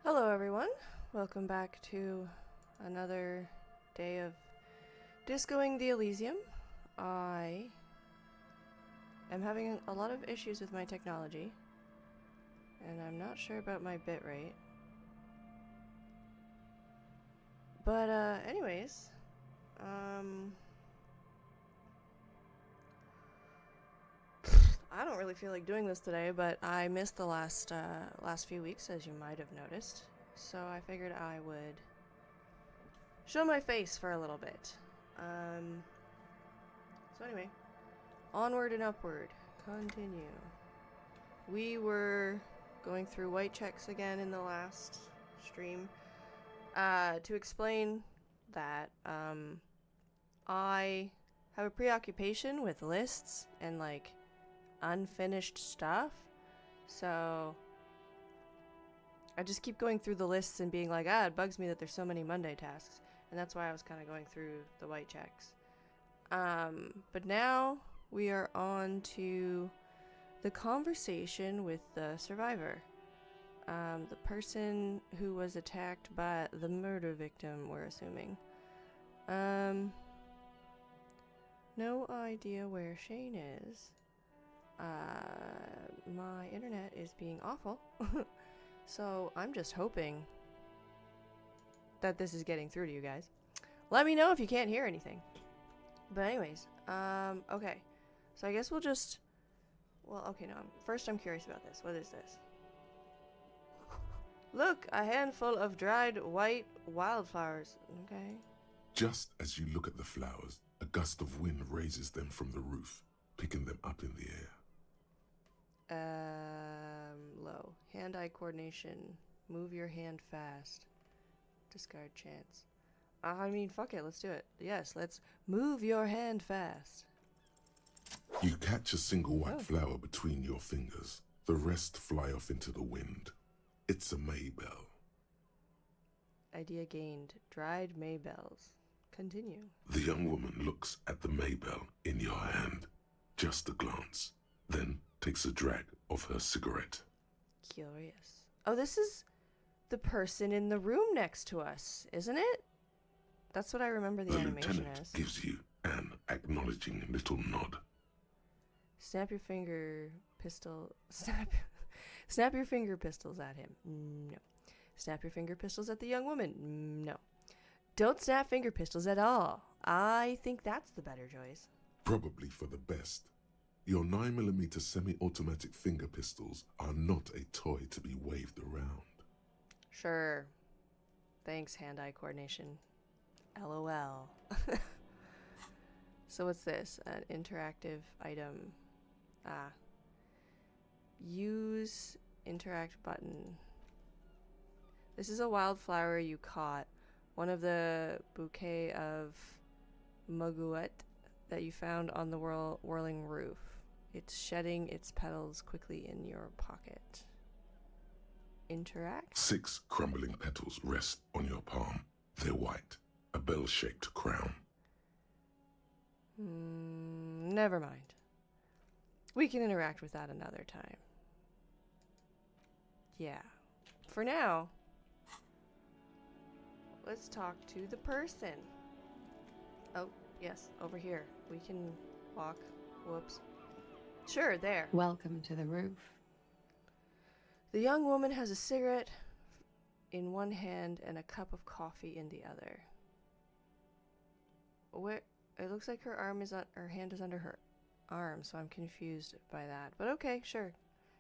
Hello everyone, welcome back to another day of Discoing the Elysium. I am having a lot of issues with my technology, and I'm not sure about my bitrate. But anyways, I don't really feel like doing this today, but I missed the last few weeks, as you might have noticed. So I figured I would show my face for a little bit. So anyway, onward and upward. Continue. We were going through white checks again in the last stream. To explain that, I have a preoccupation with lists and like unfinished stuff, so I just keep going through the lists and being like, it bugs me that there's so many Monday tasks, and that's why I was kind of going through the white checks. But now we are on to the conversation with the survivor, the person who was attacked by the murder victim, we're assuming. No idea where Shane is. My internet is being awful. So I'm just hoping that this is getting through to you guys. Let me know if you can't hear anything. But anyways, okay. So I guess we'll just... Well, okay, no. First I'm curious about this. What is this? Look, a handful of dried white wildflowers. Okay. Just as you look at the flowers, a gust of wind raises them from the roof, picking them up in the air. Low. Hand-eye coordination. Move your hand fast. Discard chance. I mean, fuck it, let's do it. Yes, let's move your hand fast. You catch a single white flower between your fingers. The rest fly off into the wind. It's a maybell. Idea gained. Dried maybells. Continue. The young woman looks at the maybell in your hand. Just a glance. Then takes a drag of her cigarette. Curious. Oh, this is the person in the room next to us, isn't it? That's what I remember the animation lieutenant as. gives you an acknowledging little nod. Snap your finger pistol. Snap your finger pistols at him. No. Snap your finger pistols at the young woman. No. Don't snap finger pistols at all. I think that's the better choice. Probably for the best. Your 9mm semi-automatic finger pistols are not a toy to be waved around. Sure. Thanks, hand-eye coordination. LOL. So what's this? An interactive item. Use interact button. This is a wildflower you caught. One of the bouquet of maguet that you found on the whirling roof. It's shedding its petals quickly in your pocket. Interact? 6 crumbling petals rest on your palm. They're white, a bell-shaped crown. Never mind. We can interact with that another time. Yeah. For now, let's talk to the person. Oh, yes, over here. We can walk. Whoops. Sure, there. Welcome to the roof. The young woman has a cigarette in one hand and a cup of coffee in the other. Where it looks like her hand is under her arm, so I'm confused by that. But okay, sure.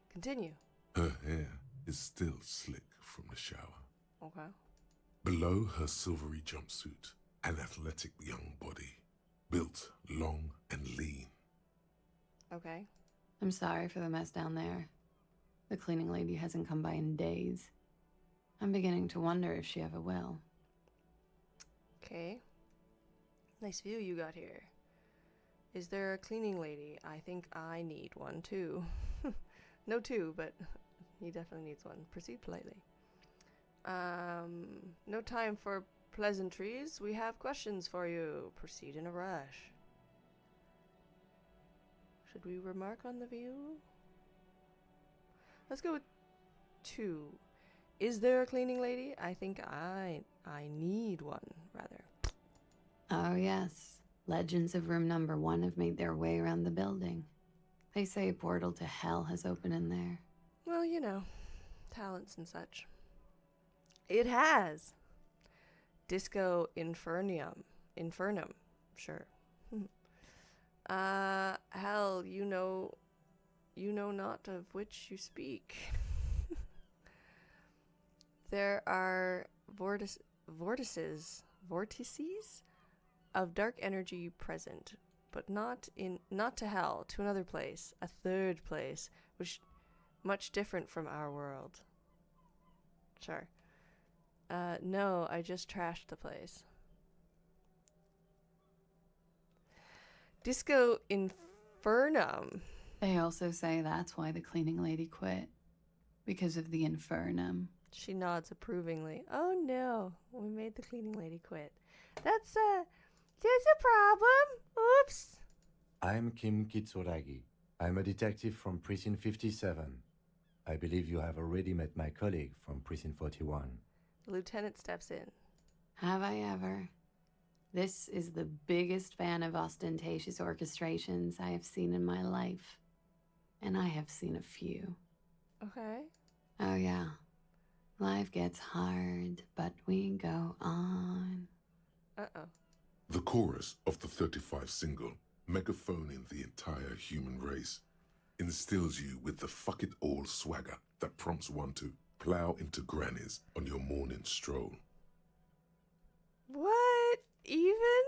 Continue. Her hair is still slick from the shower. Okay. Below her silvery jumpsuit, an athletic young body, built long and lean. Okay. I'm sorry for the mess down there. The cleaning lady hasn't come by in days. I'm beginning to wonder if she ever will. Okay. Nice view you got here. Is there a cleaning lady? I think I need one too. No two, but he definitely needs one. Proceed politely. No time for pleasantries. We have questions for you. Proceed in a rush. Should we remark on the view? Let's go with 2. Is there a cleaning lady? I think I need one, rather. Oh, yes. Legends of room number 1 have made their way around the building. They say a portal to hell has opened in there. Well, you know, talents and such. It has. Disco Infernum. Sure. Hell, you know not of which you speak. There are vortices of dark energy present, but not to hell, to another place, a third place, which much different from our world. Sure. No, I just trashed the place. Disco Infernum. They also say that's why the cleaning lady quit. Because of the infernum. She nods approvingly. Oh no, we made the cleaning lady quit. There's a problem. Oops. I'm Kim Kitsuragi. I'm a detective from Precinct 57. I believe you have already met my colleague from Precinct 41. The lieutenant steps in. Have I ever? This is the biggest fan of ostentatious orchestrations I have seen in my life. And I have seen a few. Okay. Oh, yeah. Life gets hard, but we go on. Uh-oh. The chorus of the 35 single, megaphoning the entire human race, instills you with the fuck it all swagger that prompts one to plow into grannies on your morning stroll. What? Even?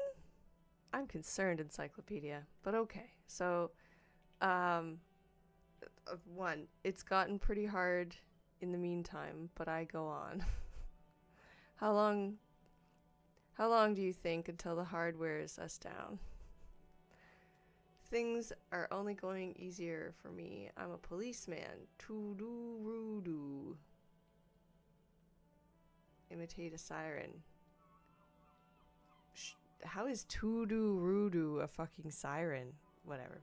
I'm concerned, Encyclopedia. But okay. So, one, it's gotten pretty hard in the meantime, but I go on. How long do you think until the hard wears us down? Things are only going easier for me. I'm a policeman. Toodoo-roo-doo. Imitate a siren. How is toodoo-roo-doo a fucking siren? Whatever.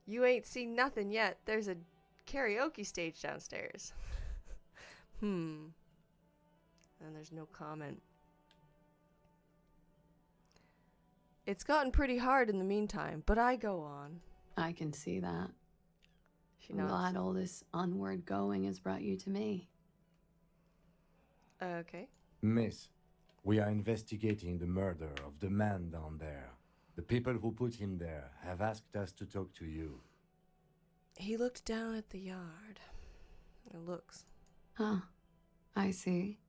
You ain't seen nothing yet. There's a karaoke stage downstairs. And there's no comment. It's gotten pretty hard in the meantime, but I go on. I can see that. She I'm nods. glad all this onward going has brought you to me. Okay. Miss, we are investigating the murder of the man down there. The people who put him there have asked us to talk to you. He looked down at the yard. It looks. Huh. I see.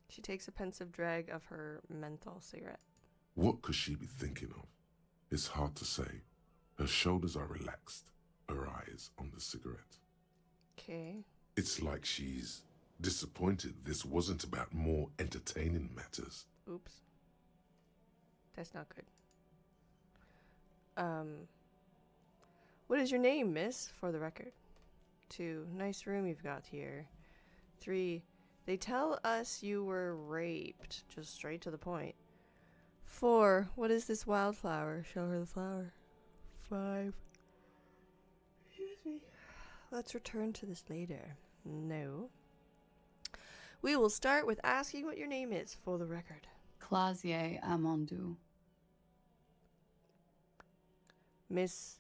She takes a pensive drag of her menthol cigarette. What could she be thinking of? It's hard to say. Her shoulders are relaxed, her eyes on the cigarette. Okay. It's like she's disappointed this wasn't about more entertaining matters. Oops. That's not good. What is your name, miss, for the record? 2, nice room you've got here. 3, they tell us you were raped. Just straight to the point. 4, what is this wildflower? Show her the flower. 5, excuse me. Let's return to this later. No. We will start with asking what your name is, for the record. Klaasje Amandu. Miss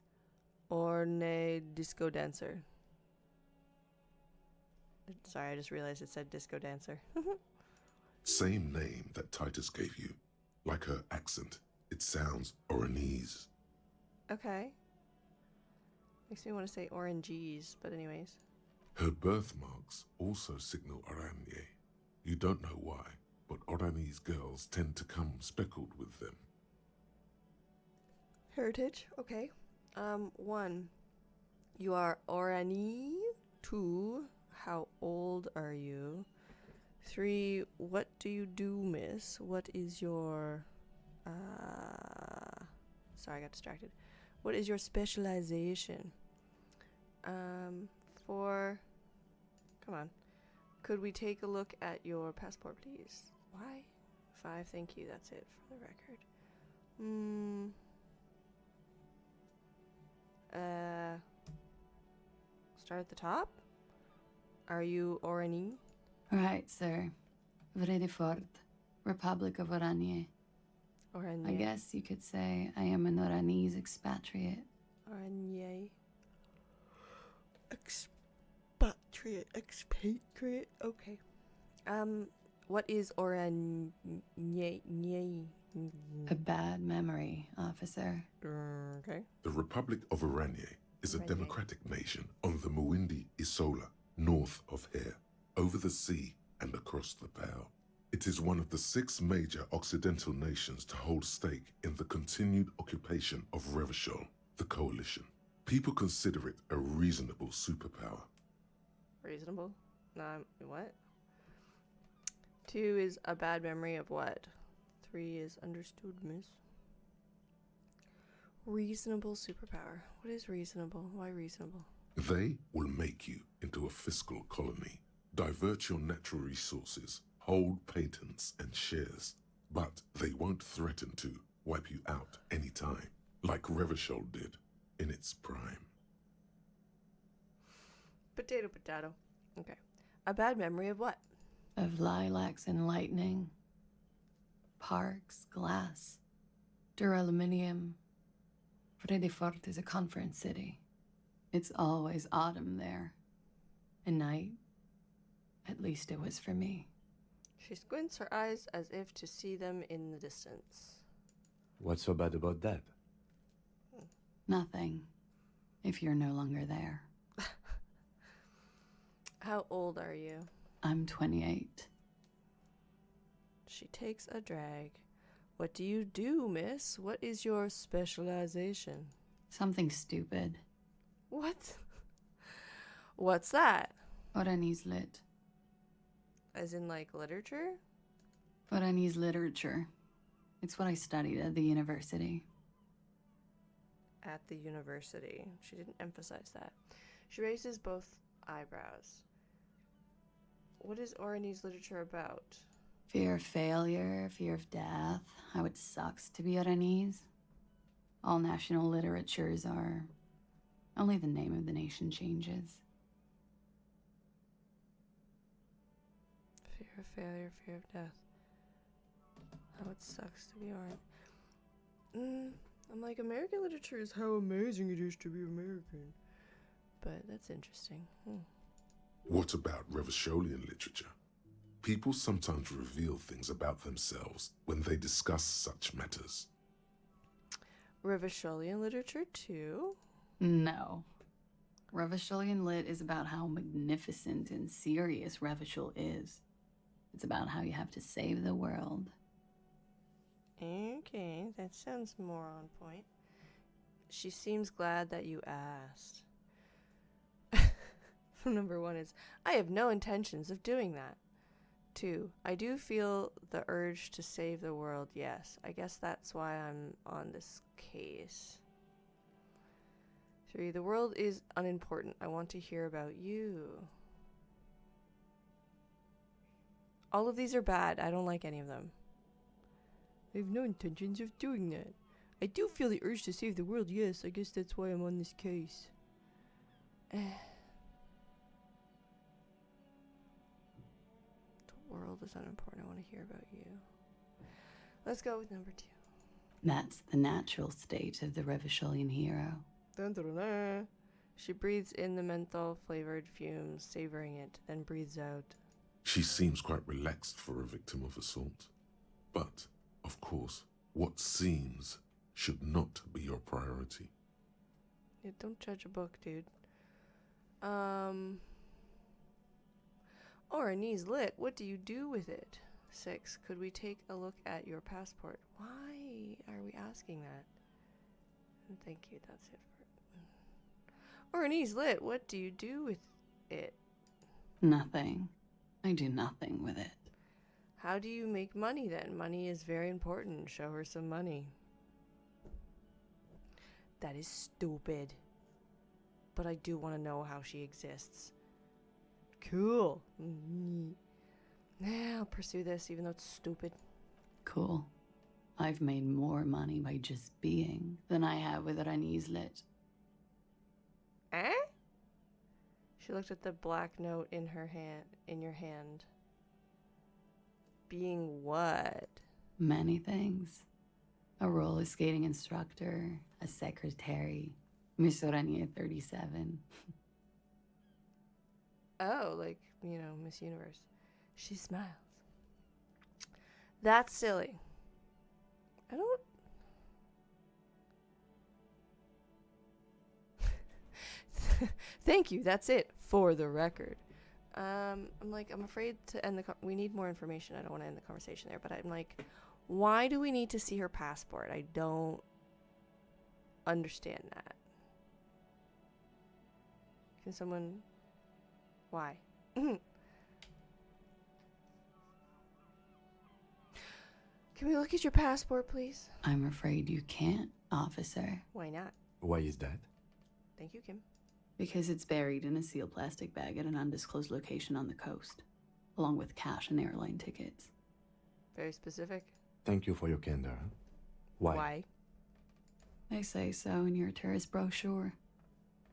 Orne Disco Dancer. Sorry, I just realized it said Disco Dancer. Same name that Titus gave you. Like her accent, it sounds Oranese. Okay. Makes me want to say oranges, but anyways. Her birthmarks also signal Oranje. You don't know why, but Oranese girls tend to come speckled with them. Heritage, okay. 1, you are Orani. 2, how old are you? 3, what do you do, miss? What is your, sorry, I got distracted. What is your specialization? 4, come on. Could we take a look at your passport, please? Why? 5, thank you, that's it for the record. Start at the top? Are you Orani? Right, sir. Vrede fort. Republic of Oranje. Oranje. I guess you could say I am an Oranese expatriate. Oranje. Expatriate. Okay. What is Oranje? A bad memory, officer. Okay. The Republic of Oranje is a Oranje. democratic nation on the Muindi Isola, north of here, over the sea and across the Pale. It is one of the 6 major Occidental nations to hold stake in the continued occupation of Revachol, the coalition. People consider it a reasonable superpower. Reasonable? What? 2 is a bad memory of what? 3 is understood, miss. Reasonable superpower. What is reasonable? Why reasonable? They will make you into a fiscal colony, divert your natural resources, hold patents and shares, but they won't threaten to wipe you out anytime, like Revachol did in its prime. Potato, potato. Okay. A bad memory of what? Of lilacs and lightning. Parks, glass, duraluminium. Vrede fort is a conference city. It's always autumn there. And night. At least it was for me. She squints her eyes as if to see them in the distance. What's so bad about that? Nothing. If you're no longer there. How old are you? I'm 28. She takes a drag. What do you do, miss? What is your specialization? Something stupid. What? What's that? Oranese lit. As in, like, literature? Oranese literature. It's what I studied at the university. At the university. She didn't emphasize that. She raises both eyebrows. What is Oranese literature about? Fear of failure, fear of death, how it sucks to be Oranese. All national literatures are. Only the name of the nation changes. Fear of failure, fear of death. How it sucks to be Orange. I'm like, American literature is how amazing it is to be American. But that's interesting. What about Revacholian literature? People sometimes reveal things about themselves when they discuss such matters. Revacholian literature, too? No. Revacholian lit is about how magnificent and serious Revachol is. It's about how you have to save the world. Okay, that sounds more on point. She seems glad that you asked. Number 1 is, I have no intentions of doing that. 2, I do feel the urge to save the world, yes. I guess that's why I'm on this case. 3, the world is unimportant. I want to hear about you. All of these are bad. I don't like any of them. I have no intentions of doing that. I do feel the urge to save the world, yes. I guess that's why I'm on this case. The world is unimportant. I want to hear about you. Let's go with number 2. That's the natural state of the Revacholian hero. Dun, dun, dun, dun. She breathes in the menthol-flavored fumes, savoring it, then breathes out. She seems quite relaxed for a victim of assault. But, of course, what seems should not be your priority. Yeah, don't judge a book, dude. Oranese lit, what do you do with it? 6, could we take a look at your passport? Why are we asking that? Thank you, that's it for Oranese lit, what do you do with it? Nothing. I do nothing with it. How do you make money then? Money is very important. Show her some money. That is stupid. But I do want to know how she exists. Cool. I'll pursue this even though it's stupid. Cool. I've made more money by just being than I have with Oranese lit. Eh? She looked at the black note in her hand, in your hand. Being what? Many things. A roller skating instructor, a secretary, Miss Orania 37. Oh, like, you know, Miss Universe. She smiles. That's silly. I don't... Thank you, that's it, for the record. I'm afraid to end the... we need more information. I don't want to end the conversation there, but I'm like, why do we need to see her passport? I don't understand that. Can someone... Why? Can we look at your passport, please? I'm afraid you can't, officer. Why not? Why is that? Thank you, Kim. Because it's buried in a sealed plastic bag at an undisclosed location on the coast, along with cash and airline tickets. Very specific. Thank you for your candor. Why? They say so in your tourist brochure.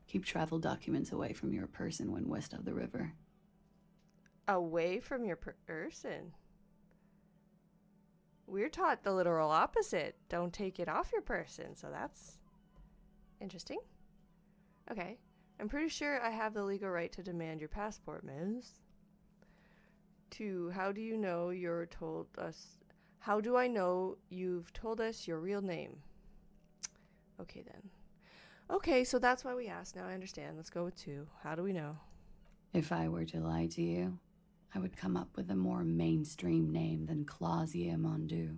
Keep travel documents away from your person when west of the river. Away from your person? We're taught the literal opposite. Don't take it off your person, so that's interesting. Okay. I'm pretty sure I have the legal right to demand your passport, miss. 2. How do you know you're told us... How do I know you've told us your real name? Okay, then. Okay, so that's why we asked. Now I understand. Let's go with 2. How do we know? If I were to lie to you, I would come up with a more mainstream name than Klaasje Mondu.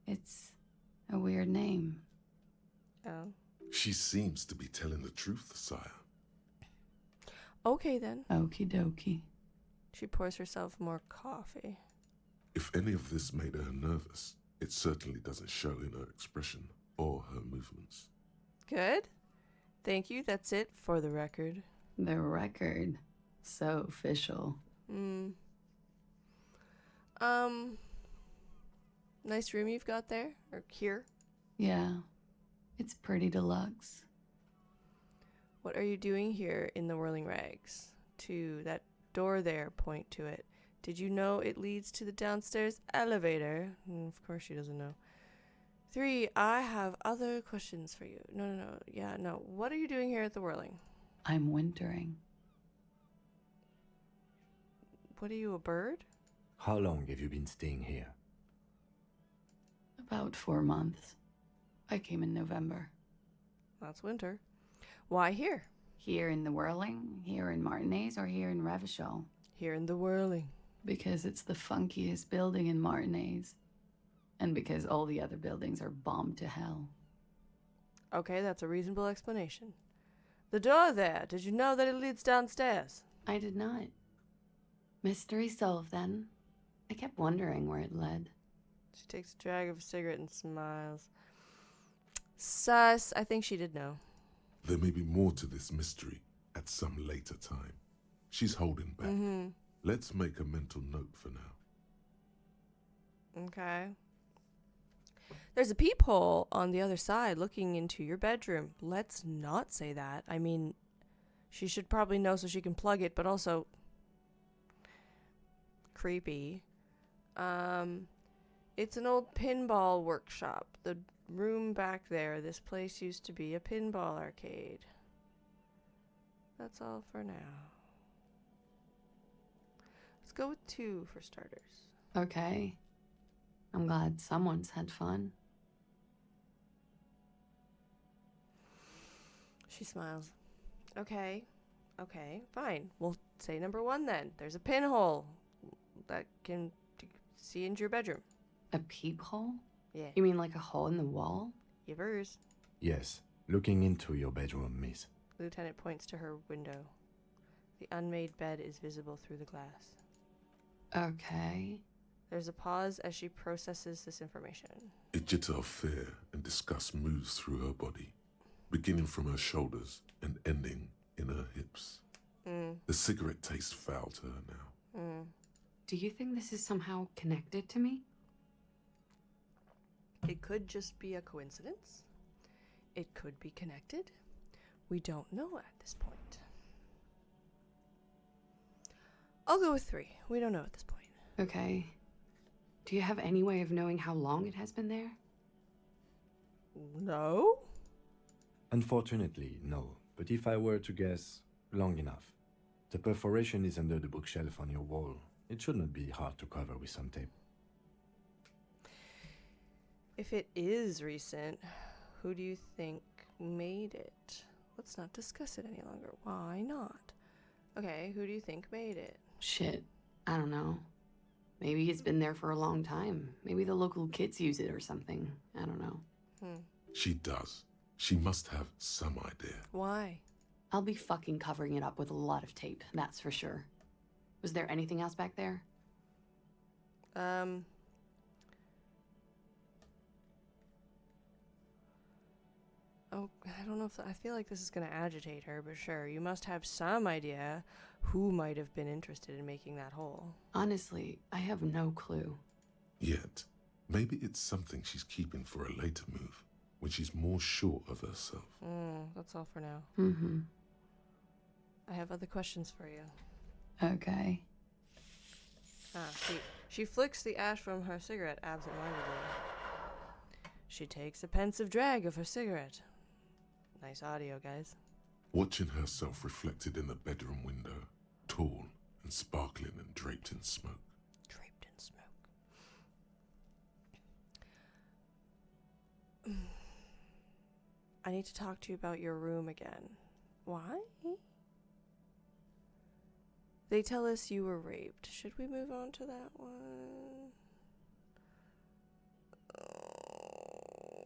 It's a weird name. Oh. She seems to be telling the truth, sire. Okay, then. Okie dokie. She pours herself more coffee. If any of this made her nervous, it certainly doesn't show in her expression or her movements. Good. Thank you. That's it for the record. The record. So official. Nice room you've got there? Or here? Yeah. It's pretty deluxe. What are you doing here in the whirling-rags? 2. That door there, point to it. Did you know it leads to the downstairs elevator? Of course she doesn't know. 3. I have other questions for you. No. Yeah, no. What are you doing here at the whirling? I'm wintering. What are you, a bird? How long have you been staying here? About 4 months. I came in November. That's winter. Why here? Here in the Whirling, here in Martinez, or here in Revachol? Here in the whirling. Because it's the funkiest building in Martinez. And because all the other buildings are bombed to hell. Okay, that's a reasonable explanation. The door there, did you know that it leads downstairs? I did not. Mystery solved then. I kept wondering where it led. She takes a drag of a cigarette and smiles. Sus, I think she did know. There may be more to this mystery at some later time. She's holding back. Let's make a mental note for now. Okay. There's a peephole on the other side looking into your bedroom. Let's not say that. I mean, she should probably know so she can plug it, but also creepy. It's an old pinball workshop. The room back there, this place used to be a pinball arcade. That's all for now. Let's go with 2 for starters. Okay. I'm glad someone's had fun. She smiles. Okay, fine. We'll say number 1 then. There's a pinhole that can see into your bedroom. A peephole? Yeah. You mean like a hole in the wall? Yivers. Yes, looking into your bedroom, miss. Lieutenant points to her window. The unmade bed is visible through the glass. Okay. There's a pause as she processes this information. A jitter of fear and disgust moves through her body, beginning from her shoulders and ending in her hips. The cigarette tastes foul to her now. Do you think this is somehow connected to me? It could just be a coincidence. It could be connected. We don't know at this point. I'll go with 3. We don't know at this point. Okay. Do you have any way of knowing how long it has been there? No? Unfortunately, no. But if I were to guess, long enough. The perforation is under the bookshelf on your wall. It should not be hard to cover with some tape. If it is recent, who do you think made it? Let's not discuss it any longer. Why not? Okay, who do you think made it? Shit. I don't know. Maybe it's been there for a long time. Maybe the local kids use it or something. I don't know. She does. She must have some idea. Why? I'll be fucking covering it up with a lot of tape, that's for sure. Was there anything else back there? Oh, I don't know if I feel like this is going to agitate her, but sure, you must have some idea who might have been interested in making that hole. Honestly, I have no clue. Yet, maybe it's something she's keeping for a later move, when she's more sure of herself. That's all for now. Mm-hmm. I have other questions for you. Okay. She flicks the ash from her cigarette absent-mindedly. She takes a pensive drag of her cigarette. Nice audio, guys. Watching herself reflected in the bedroom window, tall and sparkling and draped in smoke. Draped in smoke. I need to talk to you about your room again. Why? They tell us you were raped. Should we move on to that one?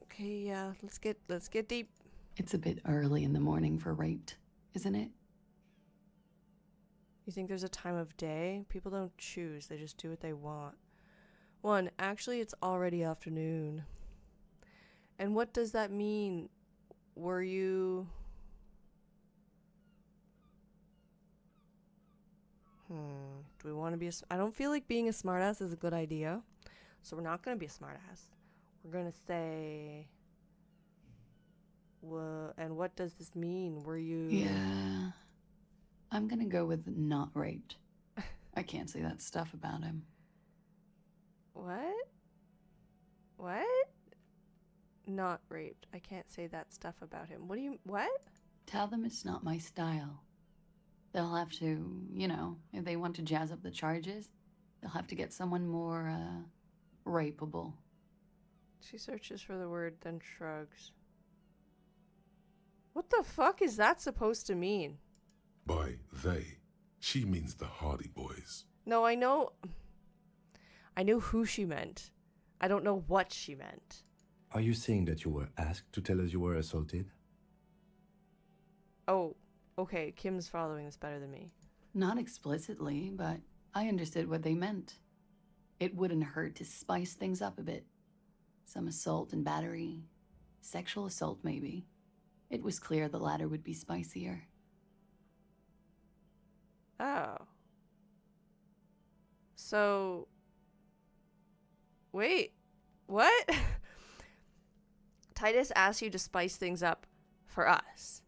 Okay, yeah, let's get deep. It's a bit early in the morning for raped, isn't it? You think there's a time of day? People don't choose, they just do what they want. 1, actually it's already afternoon. And what does that mean? Were you... Do we want to be I don't feel like being a smartass is a good idea. So we're not going to be a smartass. We're going to say... and what does this mean? Were you... Yeah. I'm gonna go with not raped. I can't say that stuff about him. What? What? Not raped. I can't say that stuff about him. What do you... What? Tell them it's not my style. They'll have to, you know, if they want to jazz up the charges, they'll have to get someone more, rapeable. She searches for the word, then shrugs. What the fuck is that supposed to mean? By they, she means the Hardie Boys. No, I know who she meant. I don't know what she meant. Are you saying that you were asked to tell us you were assaulted? Oh, okay, Kim's following this better than me. Not explicitly, but I understood what they meant. It wouldn't hurt to spice things up a bit. Some assault and battery. Sexual assault, maybe. It was clear the latter would be spicier. Oh. So... Wait. What? Titus asked you to spice things up for us.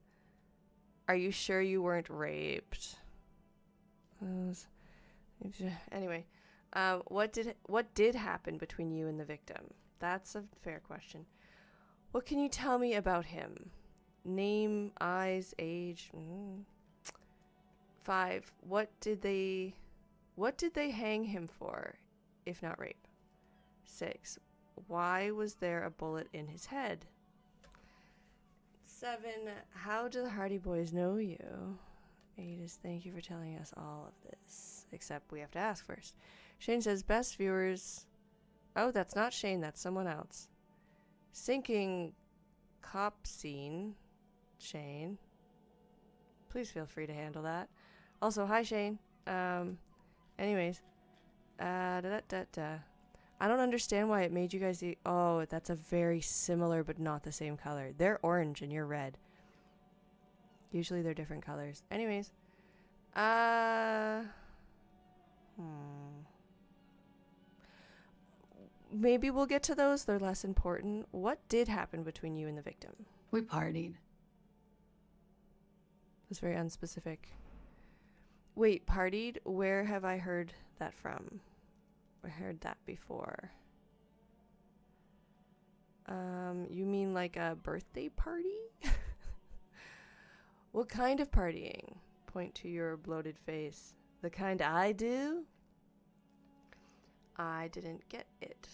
Are you sure you weren't raped? Anyway, what did happen between you and the victim? That's a fair question. What can you tell me about him? Name, eyes, age. 5. What did they hang him for, if not rape? 6. Why was there a bullet in his head? 7. How do the Hardie Boys know you? 8 is thank you for telling us all of this. Except we have to ask first. Shane says best viewers... Oh, that's not Shane, that's someone else. Sinking cop scene. Shane. Please feel free to handle that. Also, hi Shane. Anyways. I don't understand why it made you guys eat. Oh, that's a very similar but not the same color. They're orange and you're red. Usually they're different colors. Anyways. Maybe we'll get to those. They're less important. What did happen between you and the victim? We partied. That's very unspecific. Wait, partied? Where have I heard that from? I heard that before. You mean like a birthday party? What kind of partying? Point to your bloated face. The kind I do? I didn't get it.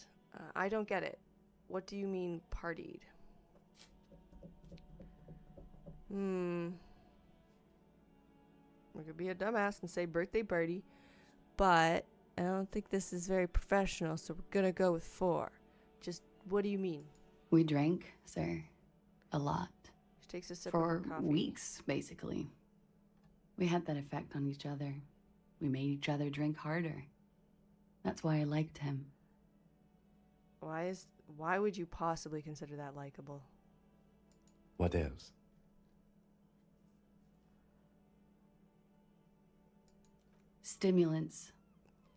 I don't get it. What do you mean partied? I could be a dumbass and say birthday party, but I don't think this is very professional, so we're gonna go with 4. Just, what do you mean? We drank, sir. A lot. She takes a sip For of her coffee. weeks, basically. We had that effect on each other. We made each other drink harder. That's why I liked him. Why would you possibly consider that likable? What else? Stimulants.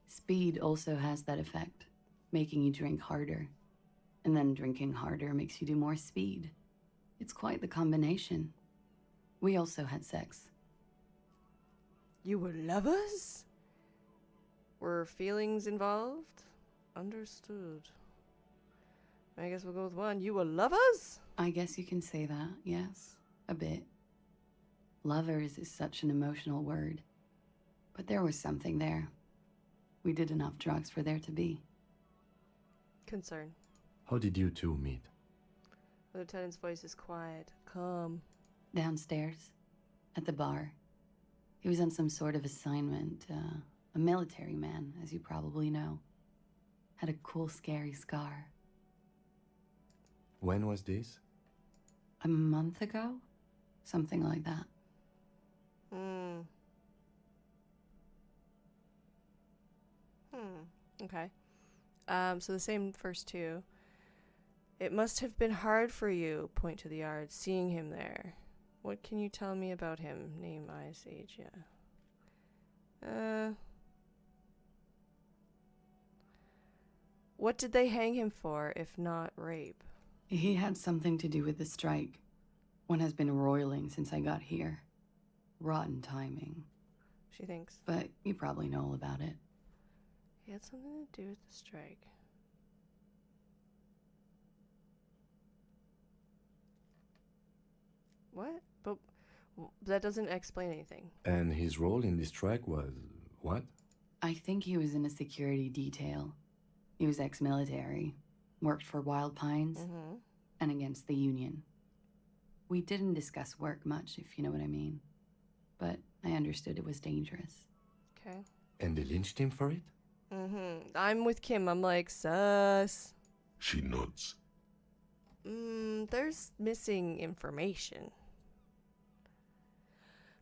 Speed also has that effect, making you drink harder. And then drinking harder makes you do more speed. It's quite the combination. We also had sex. You were lovers? Were feelings involved? Understood. I guess we'll go with 1. You were lovers? I guess you can say that, yes. A bit. Lovers is such an emotional word. But there was something there. We did enough drugs for there to be. Concern. How did you two meet? The lieutenant's voice is quiet. Calm. Downstairs. At the bar. He was on some sort of assignment. A military man, as you probably know. Had a cool, scary scar. When was this? A month ago? Something like that. Okay. So the same first 2. It must have been hard for you, point to the yard, seeing him there. What can you tell me about him? Name, eyes, age, yeah. What did they hang him for, if not rape? He had something to do with the strike. One has been roiling since I got here. Rotten timing. She thinks. But you probably know all about it. He had something to do with the strike. What? But that doesn't explain anything. And his role in this strike was what? I think he was in a security detail. He was ex-military, worked for Wild Pines, and against the Union. We didn't discuss work much, if you know what I mean. But I understood it was dangerous. Okay. And they lynched him for it? I'm with Kim. I'm like, sus. She nods. There's missing information.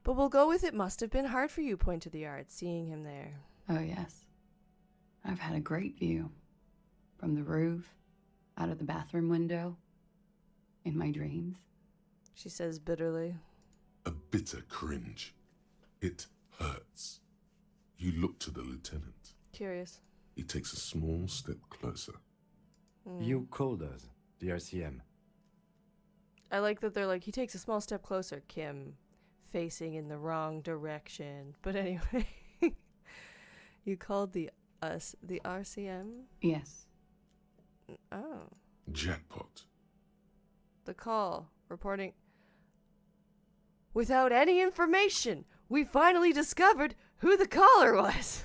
But we'll go with it must have been hard for you, point to the yard, seeing him there. Oh, yes. I've had a great view. From the roof, out of the bathroom window, in my dreams. She says bitterly. A bitter cringe. It hurts. You look to the lieutenant. Curious. He takes a small step closer. You called us, the RCM. I like that they're like, he takes a small step closer, Kim, facing in the wrong direction. But anyway, you called the RCM? Yes. Oh. Jackpot. The call, reporting. Without any information, we finally discovered who the caller was.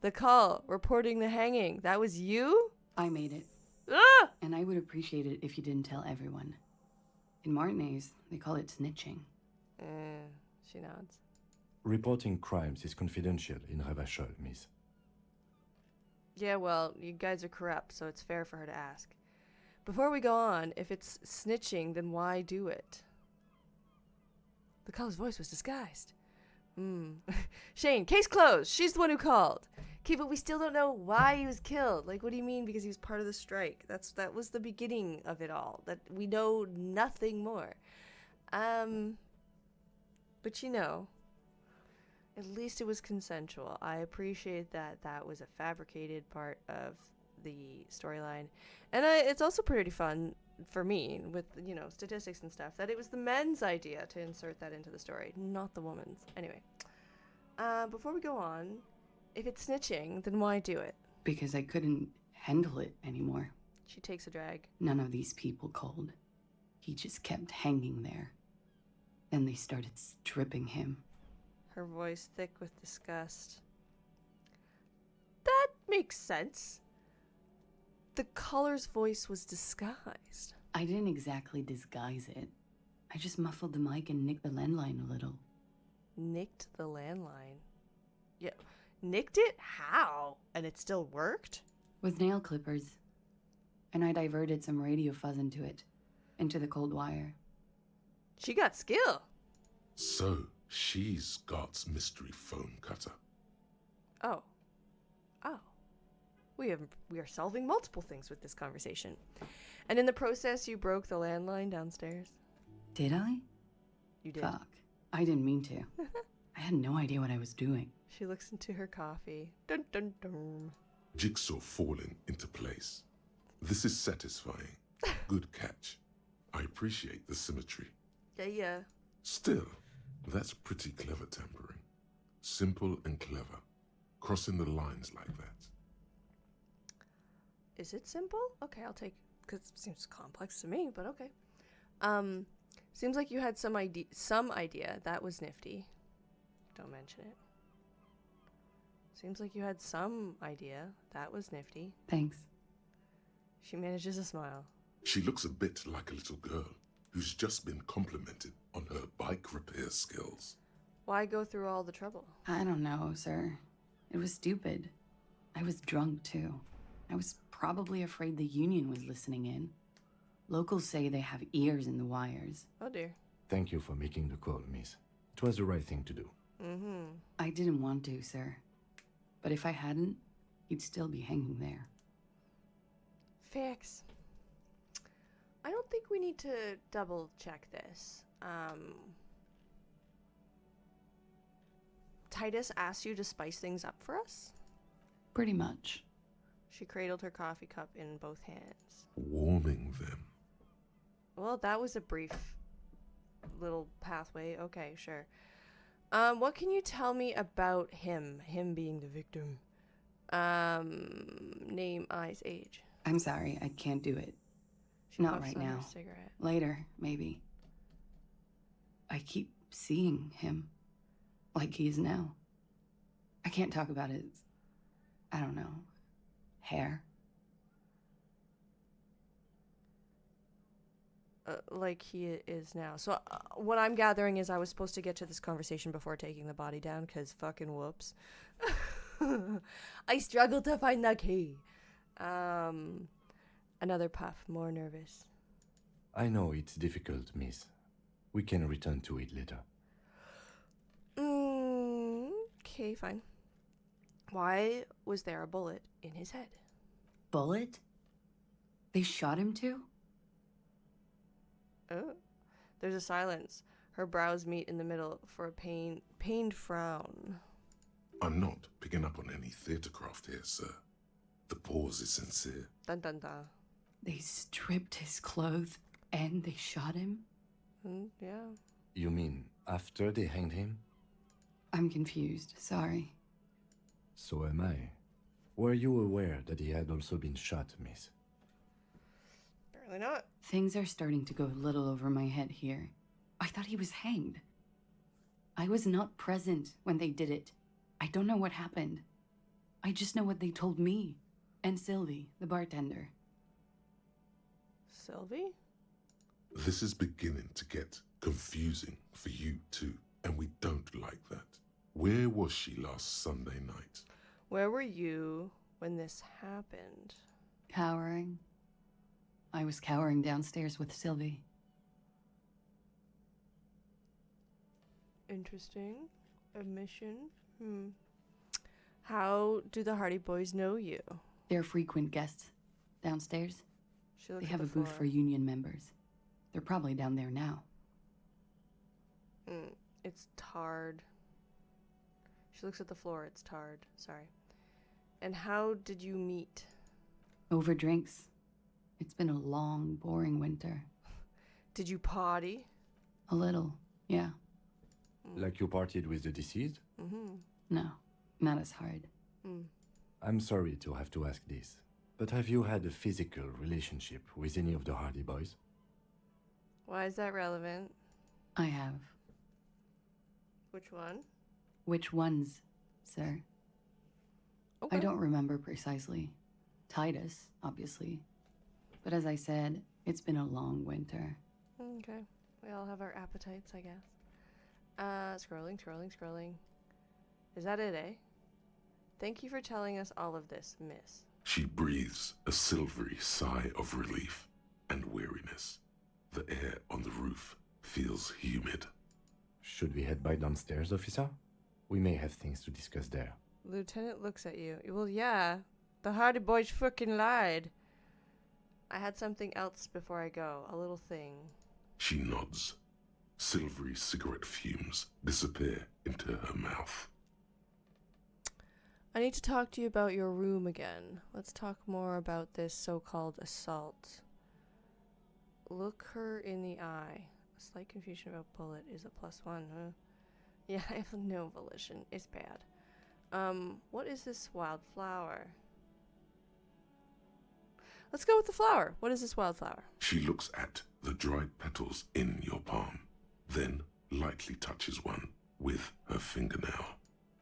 The call, reporting the hanging. That was you? I made it. Ah! And I would appreciate it if you didn't tell everyone. In Martinez, they call it snitching. She nods. Reporting crimes is confidential in Revachol, miss. Yeah, well, you guys are corrupt, so it's fair for her to ask. Before we go on, if it's snitching, then why do it? The caller's voice was disguised. Shane, case closed. She's the one who called. Okay, but we still don't know why he was killed. Like, what do you mean? Because he was part of the strike. That was the beginning of it all. That we know nothing more. But you know, at least it was consensual. I appreciate that was a fabricated part of the storyline, and it's also pretty fun for me, with, you know, statistics and stuff, that it was the men's idea to insert that into the story, not the woman's. Anyway, before we go on, if it's snitching, then why do it? Because I couldn't handle it anymore. She takes a drag. None of these people called. He just kept hanging there. Then they started stripping him. Her voice thick with disgust. That makes sense. The caller's voice was disguised. I didn't exactly disguise it. I just muffled the mic and nicked the landline a little. Nicked the landline. Yeah, nicked it? How? And it still worked? With nail clippers. And I diverted some radio fuzz into it. Into the cold wire. She got skill. So, she's God's mystery phone cutter. Oh. Oh. We are solving multiple things with this conversation. And in the process, you broke the landline downstairs. Did I? You did. Fuck. I didn't mean to. I had no idea what I was doing. She looks into her coffee. Dun dun dun. Jigsaw falling into place. This is satisfying. Good catch. I appreciate the symmetry. Yeah. Still, that's pretty clever tampering. Simple and clever. Crossing the lines like that. Is it simple? Okay, I'll take, because it seems complex to me, but okay. Seems like you had some idea. That was nifty. Don't mention it. Seems like you had some idea. That was nifty. Thanks. She manages a smile. She looks a bit like a little girl who's just been complimented on her bike repair skills. Why go through all the trouble? I don't know, sir. It was stupid. I was drunk, too. I was probably afraid the union was listening in. Locals say they have ears in the wires. Oh, dear. Thank you for making the call, miss. It was the right thing to do. Mm-hmm. I didn't want to, sir. But if I hadn't, he'd still be hanging there. Fix. I don't think we need to double check this. Titus asked you to spice things up for us? Pretty much. She cradled her coffee cup in both hands. Warming them. Well, that was a brief little pathway. Okay, sure. What can you tell me about him being the victim? Name, eyes, age. I'm sorry, I can't do it. She Not puffs right on her now. cigarette. Later, maybe. I keep seeing him. Like he is now. I can't talk about his, I don't know, hair. Like he is now. So what I'm gathering is I was supposed to get to this conversation before taking the body down, because fucking whoops. I struggled to find the key. Another puff, more nervous. I know it's difficult, miss. We can return to it later. Okay, fine. Why was there a bullet in his head? Bullet? They shot him too? Oh. There's a silence. Her brows meet in the middle for a pained frown. I'm not picking up on any theatrecraft here, sir. The pause is sincere. Dun dun dun. They stripped his clothes and they shot him? Yeah. You mean after they hanged him? I'm confused, sorry. So am I. Were you aware that he had also been shot, miss? Apparently not. Things are starting to go a little over my head here. I thought he was hanged. I was not present when they did it. I don't know what happened. I just know what they told me. And Sylvie, the bartender. Sylvie? This is beginning to get confusing for you too, and we don't like that. Where was she last Sunday night? Where were you when this happened? Cowering. I was cowering downstairs with Sylvie. Interesting. Admission. How do the Hardie Boys know you? They're frequent guests downstairs. She looks They at have a the booth floor. for union members. They're probably down there now. It's tarred. She looks at the floor. It's tarred. Sorry. And how did you meet? Over drinks. It's been a long, boring winter. Did you party? A little, yeah. Like you partied with the deceased? Mm-hmm. No, not as hard. I'm sorry to have to ask this, but have you had a physical relationship with any of the Hardie Boys? Why is that relevant? I have. Which one? Which ones, sir? Okay. I don't remember precisely. Titus, obviously. But as I said, it's been a long winter. Okay. We all have our appetites, I guess. Scrolling. Is that it, eh? Thank you for telling us all of this, miss. She breathes a silvery sigh of relief and weariness. The air on the roof feels humid. Should we head by downstairs, officer? We may have things to discuss there. Lieutenant looks at you. Well, yeah. The Hardie Boys frickin' lied. I had something else before I go. A little thing. She nods. Silvery cigarette fumes disappear into her mouth. I need to talk to you about your room again. Let's talk more about this so-called assault. Look her in the eye. A slight confusion about bullet is a +1, huh? Yeah, I have no volition. It's bad. What is this wildflower? Let's go with the flower. What is this wildflower? She looks at the dried petals in your palm, then lightly touches one with her fingernail.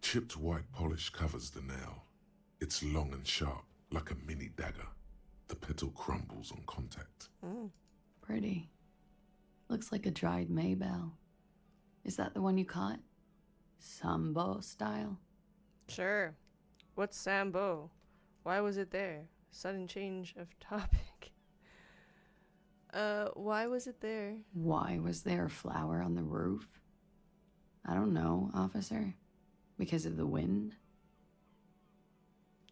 Chipped white polish covers the nail. It's long and sharp, like a mini dagger. The petal crumbles on contact. Pretty. Looks like a dried maybell. Is that the one you caught? Sambo style? Sure. What's Sambo? Why was it there? Sudden change of topic. Why was it there? Why was there a flower on the roof? I don't know, officer. Because of the wind?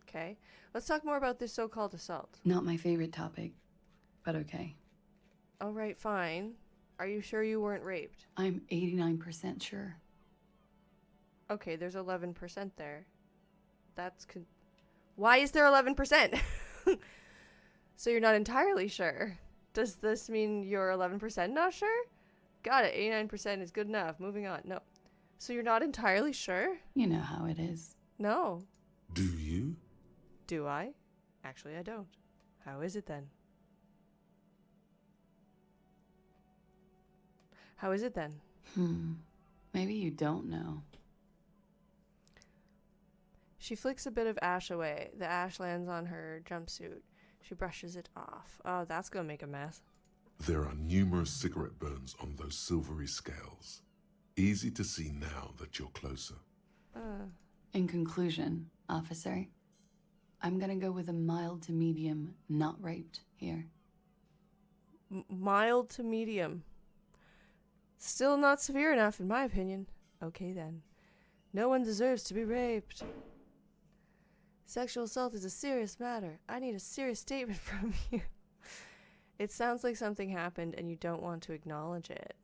Okay. Let's talk more about this so-called assault. Not my favorite topic, but okay. Alright, fine. Are you sure you weren't raped? I'm 89% sure. Okay, there's 11% there. Why is there 11%? So you're not entirely sure. Does this mean you're 11% not sure? Got it, 89% is good enough. Moving on. No. So you're not entirely sure? You know how it is. No. Do you? Do I? Actually, I don't. How is it then? How is it then? Maybe you don't know. She flicks a bit of ash away. The ash lands on her jumpsuit. She brushes it off. Oh, that's gonna make a mess. There are numerous cigarette burns on those silvery scales. Easy to see now that you're closer. In conclusion, officer, I'm gonna go with a mild to medium not raped here. Mild to medium. Still not severe enough, in my opinion. Okay, then. No one deserves to be raped. Sexual assault is a serious matter. I need a serious statement from you. It sounds like something happened and you don't want to acknowledge it.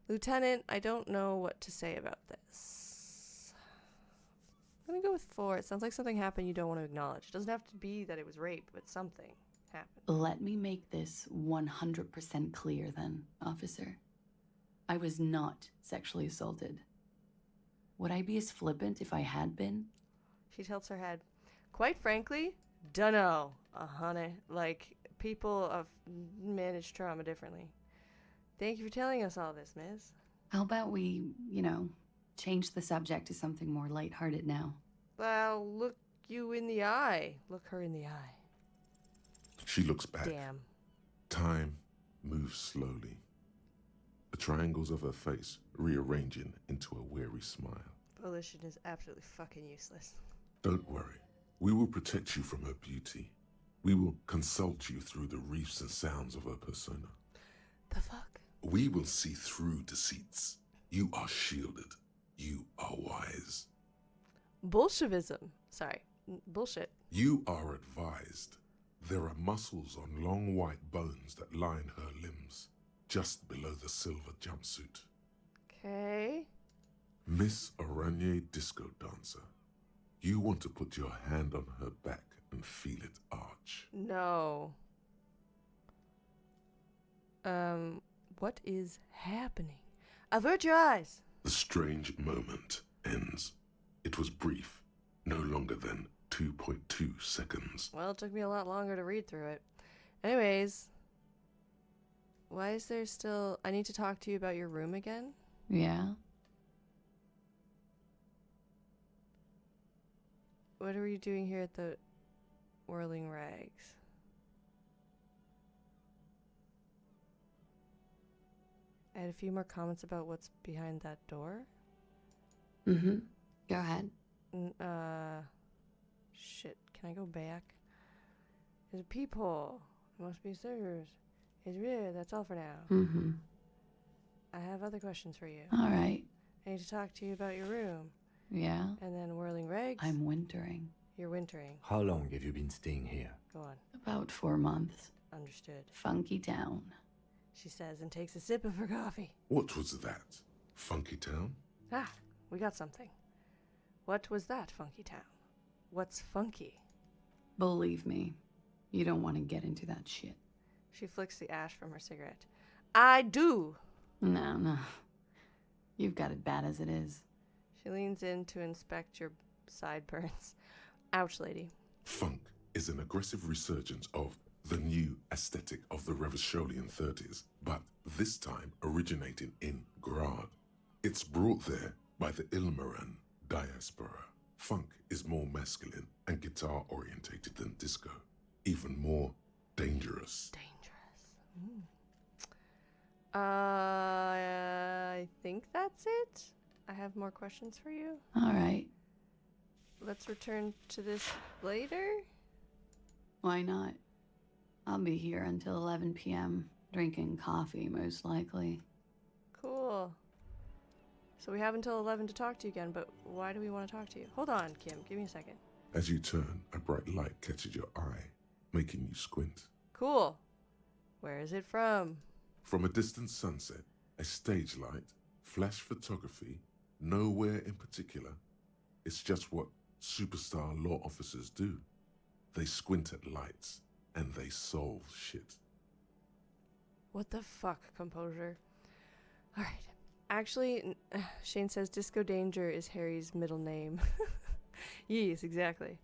Lieutenant, I don't know what to say about this. I'm gonna go with 4. It sounds like something happened you don't want to acknowledge. It doesn't have to be that it was rape, but something happened. Let me make this 100% clear then, officer. I was not sexually assaulted. Would I be as flippant if I had been? She tilts her head. Quite frankly, dunno, honey. Like, people have managed trauma differently. Thank you for telling us all this, miss. How about we, change the subject to something more lighthearted now? Well, look you in the eye. Look her in the eye. She looks back. Damn. Time moves slowly. The triangles of her face rearranging into a weary smile. Volition is absolutely fucking useless. Don't worry. We will protect you from her beauty. We will consult you through the reefs and sounds of her persona. The fuck? We will see through deceits. You are shielded. You are wise. Bolshevism. Sorry. Bullshit. You are advised. There are muscles on long white bones that line her limbs, just below the silver jumpsuit. Okay. Miss Oranje Disco Dancer, you want to put your hand on her back and feel it arch. No. What is happening? Avert your eyes! The strange moment ends. It was brief, no longer than 2.2 seconds. Well, it took me a lot longer to read through it. Anyways, why is there still... I need to talk to you about your room again? Yeah? What are you doing here at the whirling-rags? I had a few more comments about what's behind that door. Mm-hmm. Go ahead. Shit. Can I go back? There's a peephole. It must be stairs. It's real. That's all for now. Mm-hmm. I have other questions for you. All right. I need to talk to you about your room. Yeah? And then whirling rags. I'm wintering. You're wintering. How long have you been staying here? Go on. About 4 months. Understood. Funky town. She says and takes a sip of her coffee. What was that? Funky Town? Ah, we got something. What was that, Funky Town? What's funky? Believe me, you don't want to get into that shit. She flicks the ash from her cigarette. I do! No. You've got it bad as it is. She leans in to inspect your sideburns. Ouch, lady. Funk is an aggressive resurgence of the new aesthetic of the Revacholian 30s, but this time originating in Grad. It's brought there by the Ilmaran diaspora. Funk is more masculine and guitar-orientated than disco, even more dangerous. I think that's it. I have more questions for you. All right. Let's return to this later. Why not? I'll be here until 11 p.m. drinking coffee, most likely. Cool. So we have until 11 to talk to you again, but why do we want to talk to you? Hold on, Kim. Give me a second. As you turn, a bright light catches your eye, making you squint. Cool. Where is it from? From a distant sunset, a stage light, flash photography, nowhere in particular. It's just what superstar law officers do. They squint at lights and they solve shit. What the fuck, composure? All right. Actually, Shane says Disco Danger is Harry's middle name. Yes, exactly.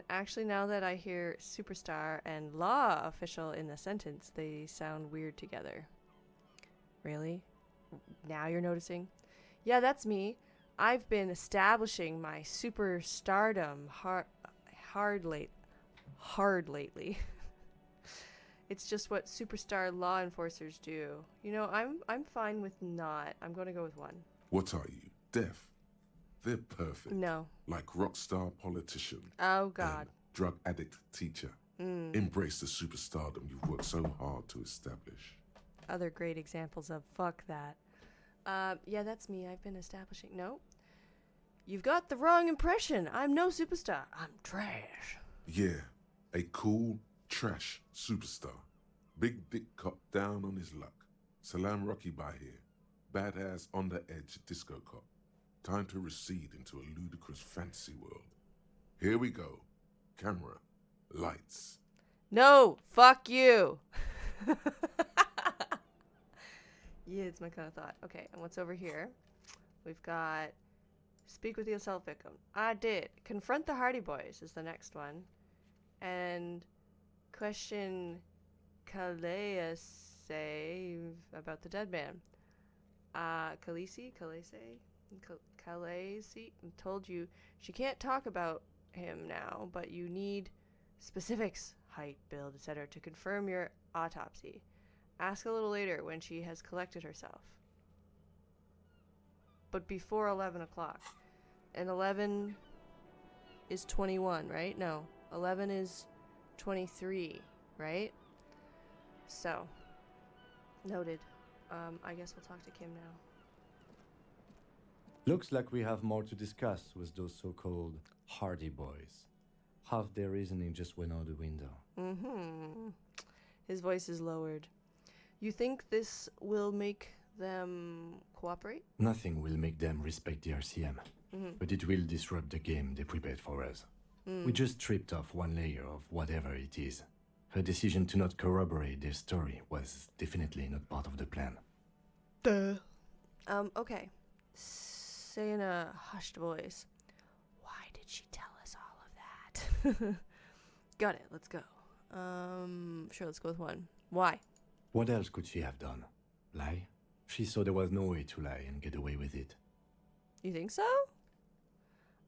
Actually, now that I hear superstar and law official in the sentence, they sound weird together. Really? Now you're noticing? Yeah, that's me. I've been establishing my superstardom hard lately. It's just what superstar law enforcers do. You know, I'm fine with not. I'm going to go with one. What are you, deaf? They're perfect. No. Like rock star politician. Oh, God. And drug addict teacher. Embrace the superstardom you've worked so hard to establish. Other great examples of fuck that. Yeah, that's me. I've been establishing. No. You've got the wrong impression. I'm no superstar. I'm trash. Yeah, a cool, trash superstar. Big dick cop down on his luck. Salam Rocky by here. Badass on the edge disco cop. Time to recede into a ludicrous fantasy world. Here we go. Camera. Lights. No, fuck you. Yeah, it's my kind of thought. Okay, and what's over here? We've got speak with the assault victim. I did. Confront the Hardie Boys is the next one. And question Klaasje about the dead man. Klaasje told you she can't talk about him now, but you need specifics, height, build, etc. to confirm your autopsy. Ask a little later when she has collected herself. But before 11 o'clock. And 11 is 21, right? No, 11 is 23, right? So, noted. I guess we'll talk to Kim now. Looks like we have more to discuss with those so-called Hardie Boys. Half their reasoning just went out the window. Mm-hmm. His voice is lowered. You think this will make them cooperate? Nothing will make them respect the RCM, but it will disrupt the game they prepared for us. We just stripped off one layer of whatever it is. Her decision to not corroborate their story was definitely not part of the plan. Duh. Okay. Say in a hushed voice, why did she tell us all of that? Got it, let's go. Sure, let's go with one. Why? What else could she have done? Lie? She saw there was no way to lie and get away with it. You think so?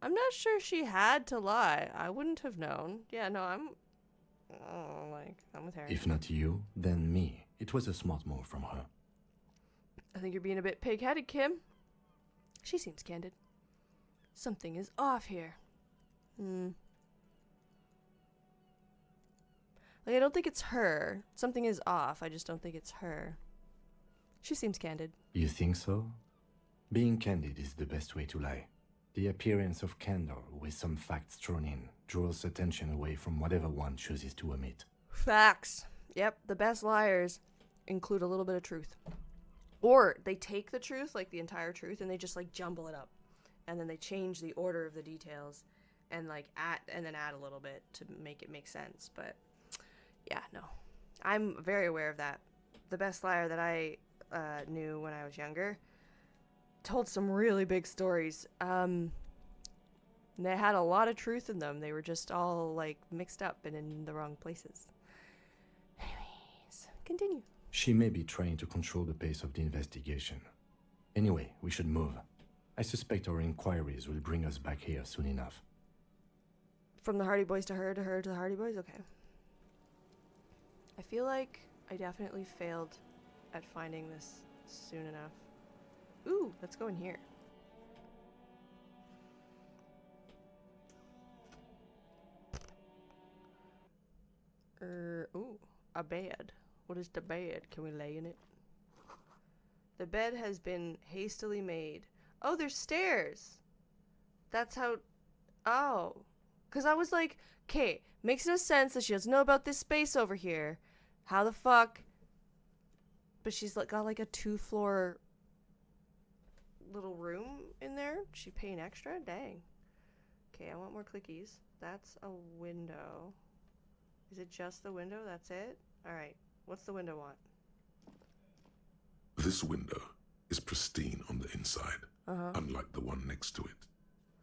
I'm not sure she had to lie. I wouldn't have known. Yeah, no, I'm with Harry. If not you, then me. It was a smart move from her. I think you're being a bit pig-headed, Kim. She seems candid. Something is off here. Like, I don't think it's her. Something is off. I just don't think it's her. She seems candid. You think so? Being candid is the best way to lie. The appearance of candor with some facts thrown in draws attention away from whatever one chooses to omit. Facts. Yep, the best liars include a little bit of truth. Or they take the truth, like the entire truth, and they just like jumble it up. And then they change the order of the details and like add a little bit to make it make sense. But yeah, no. I'm very aware of that. The best liar that I knew when I was younger told some really big stories. They had a lot of truth in them. They were just all like mixed up and in the wrong places. Anyways, continue. She may be trying to control the pace of the investigation. Anyway, we should move. I suspect our inquiries will bring us back here soon enough. From the Hardie Boys to her, to her, to the Hardie Boys? Okay. I feel like I definitely failed at finding this soon enough. Ooh, let's go in here. Ooh, a bed. What is the bed? Can we lay in it? The bed has been hastily made. Oh, there's stairs. That's how... Oh. Because I was like, okay, makes no sense that she doesn't know about this space over here. How the fuck? But she's like got like a 2-floor little room in there. She paying extra? Dang. Okay, I want more clickies. That's a window. Is it just the window? That's it? Alright. What's the window want? This window is pristine on the inside, unlike the one next to it.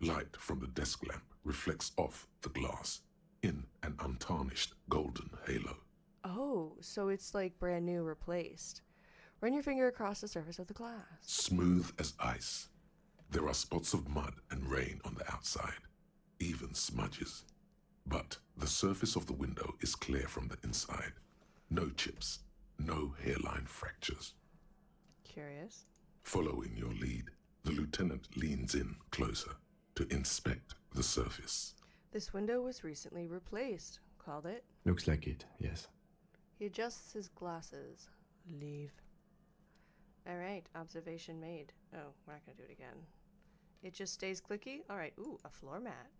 Light from the desk lamp reflects off the glass in an untarnished golden halo. Oh, so it's like brand new replaced. Run your finger across the surface of the glass. Smooth as ice. There are spots of mud and rain on the outside, even smudges. But the surface of the window is clear from the inside. No chips, no hairline fractures. Curious. Following your lead, the lieutenant leans in closer to inspect the surface. This window was recently replaced. Called it. Looks like it, yes. He adjusts his glasses. Leave. Alright, observation made. Oh, we're not gonna do it again. It just stays clicky? Alright, ooh, a floor mat.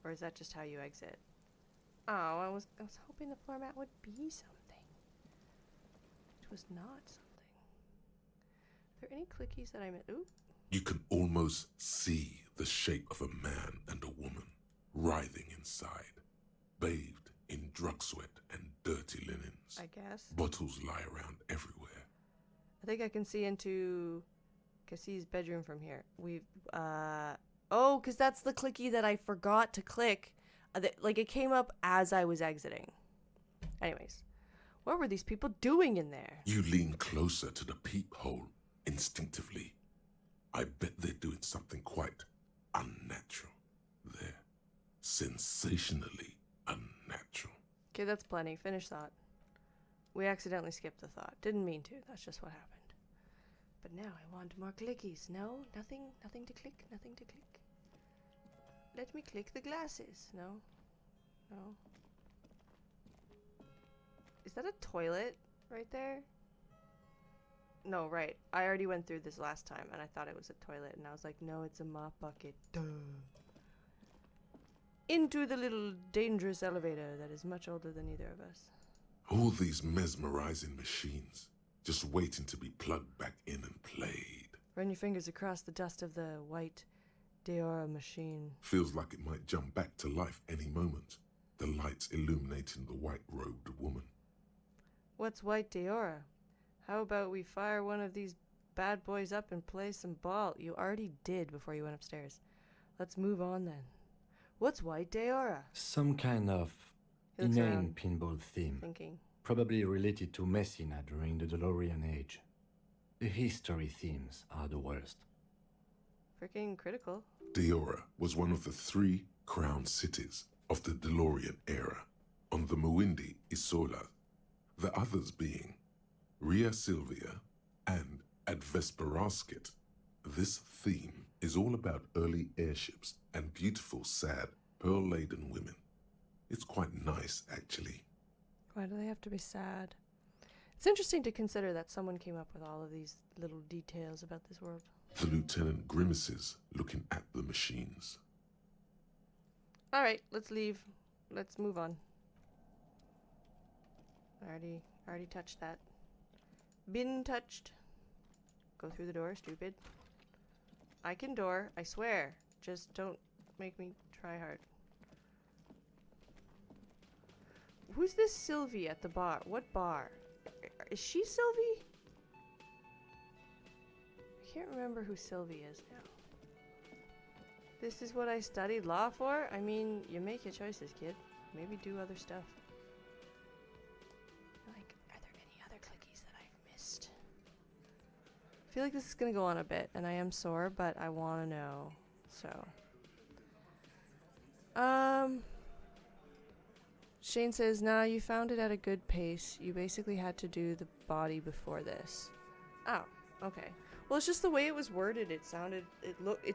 Or is that just how you exit? Oh, I was hoping the floor mat would be something. It was not something. Are there any clickies that I missed? Ooh. You can almost see the shape of a man and a woman writhing inside, bathed in drug sweat and dirty linens. I guess. Bottles lie around everywhere. I think I can see into Cassie's bedroom from here. Oh, because that's the clicky that I forgot to click. Like, it came up as I was exiting. Anyways, what were these people doing in there? You lean closer to the peephole instinctively. I bet they're doing something quite unnatural. They're sensationally unnatural. Okay, that's plenty. Finish thought. We accidentally skipped the thought. Didn't mean to. That's just what happened. But now I want more clickies. No? Nothing to click? Nothing to click? Let me click the glasses. No? No? Is that a toilet right there? No, right. I already went through this last time and I thought it was a toilet and I was like, no, it's a mop bucket. Duh. Into the little dangerous elevator that is much older than either of us. All these mesmerizing machines, just waiting to be plugged back in and played. Run your fingers across the dust of the white Deora machine. Feels like it might jump back to life any moment, the lights illuminating the white-robed woman. What's white Deora? How about we fire one of these bad boys up and play some ball? You already did before you went upstairs. Let's move on then. What's white Deora? Some kind of He looks inane around, pinball theme, thinking. probably related to Messina during the DeLorean age. The history themes are the worst. Freaking critical. Deora was one of the 3 crown cities of the DeLorean era, on the Muindi Isola, the others being Ria Silvia and Advesperasket. This theme is all about early airships and beautiful, sad, pearl-laden women. It's quite nice, actually. Why do they have to be sad? It's interesting to consider that someone came up with all of these little details about this world. The lieutenant grimaces, looking at the machines. Alright, let's leave. Let's move on. Already touched that. Been touched. Go through the door, stupid. I can door, I swear. Just don't make me try hard. Who's this Sylvie at the bar? What bar? Is she Sylvie? I can't remember who Sylvie is now. This is what I studied law for? I mean, you make your choices, kid. Maybe do other stuff. Like, are there any other clickies that I've missed? I feel like this is gonna go on a bit, and I am sore, but I wanna know. So. Shane says, nah, you found it at a good pace. You basically had to do the body before this. Oh, okay. Well, it's just the way it was worded. It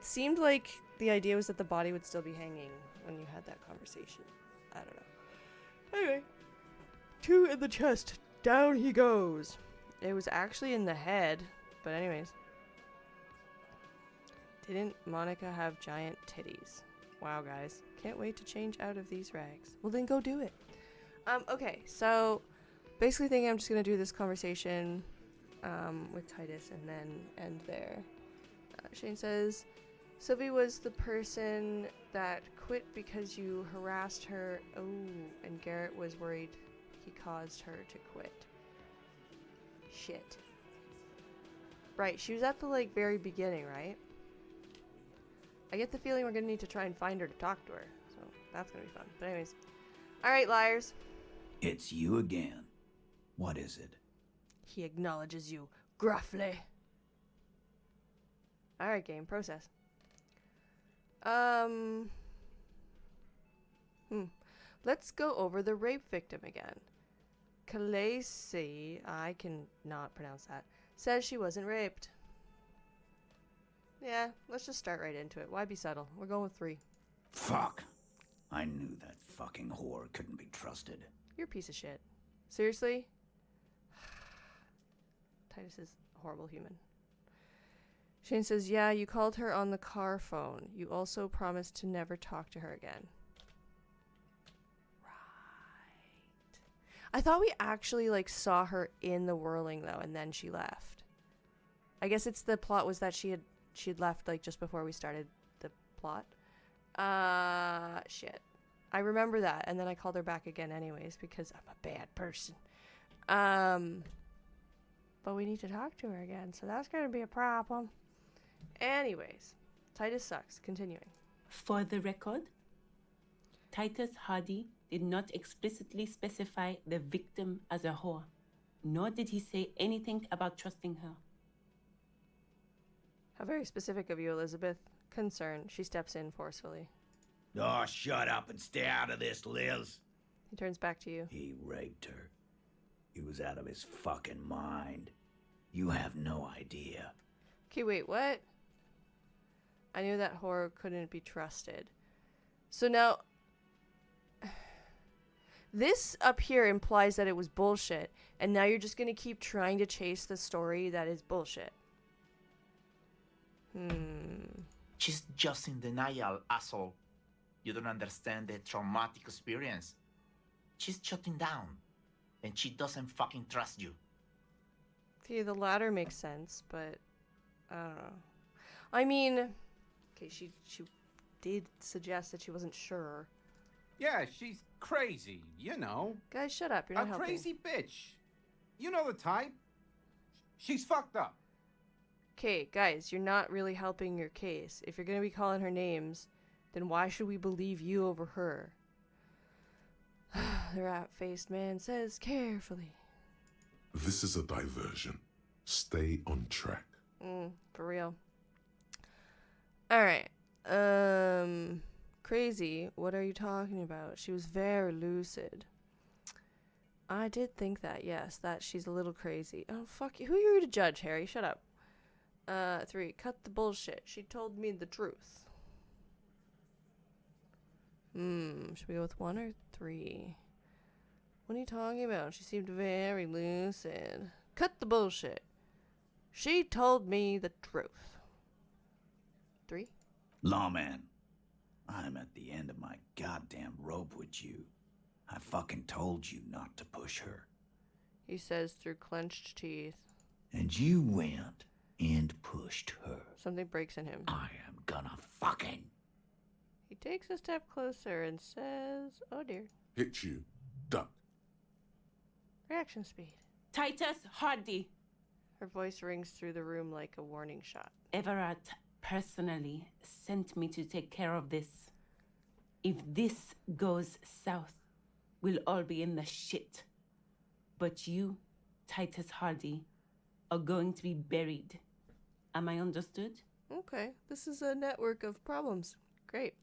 seemed like the idea was that the body would still be hanging when you had that conversation. I don't know. Anyway, 2 in the chest. Down he goes. It was actually in the head, but anyways. Didn't Monica have giant titties? Wow, guys. Can't wait to change out of these rags. Well, then go do it. Okay, so basically thinking I'm just going to do this conversation with Titus and then end there. Shane says, Sylvie was the person that quit because you harassed her. Oh, and Garrett was worried he caused her to quit. Shit. Right, she was at the, like, very beginning, right? I get the feeling we're gonna need to try and find her to talk to her. So, that's gonna be fun. But anyways. Alright, liars. It's you again. What is it? He acknowledges you gruffly. Alright, game. Process. Let's go over the rape victim again. Klaasje, I can not pronounce that, says she wasn't raped. Yeah, let's just start right into it. Why be subtle? We're going with 3. Fuck. I knew that fucking whore couldn't be trusted. You're a piece of shit. Seriously? Titus is a horrible human. Shane says, yeah, you called her on the car phone. You also promised to never talk to her again. Right. I thought we actually, like, saw her in the whirling, though, and then she left. I guess it's the plot was that she'd left, like, just before we started the plot. Shit. I remember that, and then I called her back again anyways, because I'm a bad person. But we need to talk to her again, so that's gonna be a problem. Anyways, Titus sucks. Continuing. For the record, Titus Hardie did not explicitly specify the victim as a whore, nor did he say anything about trusting her. How very specific of you, Elizabeth. Concerned, she steps in forcefully. Oh, shut up and stay out of this, Liz. He turns back to you. He raped her. He was out of his fucking mind. You have no idea. Okay, wait, what? I knew that whore couldn't be trusted. So now... This up here implies that it was bullshit, and now you're just gonna keep trying to chase the story that is bullshit. She's just in denial, asshole. You don't understand the traumatic experience. She's shutting down, and she doesn't fucking trust you. See, the latter makes sense, but I don't know. I mean, Okay, she did suggest that she wasn't sure. Yeah, she's crazy, you know. Guys, shut up. You're A not helping. crazy bitch. You know the type. She's fucked up. Okay, guys, you're not really helping your case. If you're gonna be calling her names, then why should we believe you over her? The rat-faced man says carefully. This is a diversion. Stay on track. For real. Alright. Crazy. What are you talking about? She was very lucid. I did think that, yes, that she's a little crazy. Oh, fuck you. Who are you to judge, Harry? Shut up. 3. Cut the bullshit. She told me the truth. Should we go with 1 or 3? What are you talking about? She seemed very lucid. Cut the bullshit. She told me the truth. 3? Lawman, I'm at the end of my goddamn rope with you. I fucking told you not to push her. He says through clenched teeth. And you went and pushed her. Something breaks in him. I am gonna fucking... He takes a step closer and says, oh dear. Hit you. Duck. Reaction speed. Titus, Hardie. Her voice rings through the room like a warning shot. Everard personally sent me to take care of this. If this goes south, we'll all be in the shit. But you, Titus Hardie, are going to be buried. Am I understood? Okay, this is a network of problems. Great.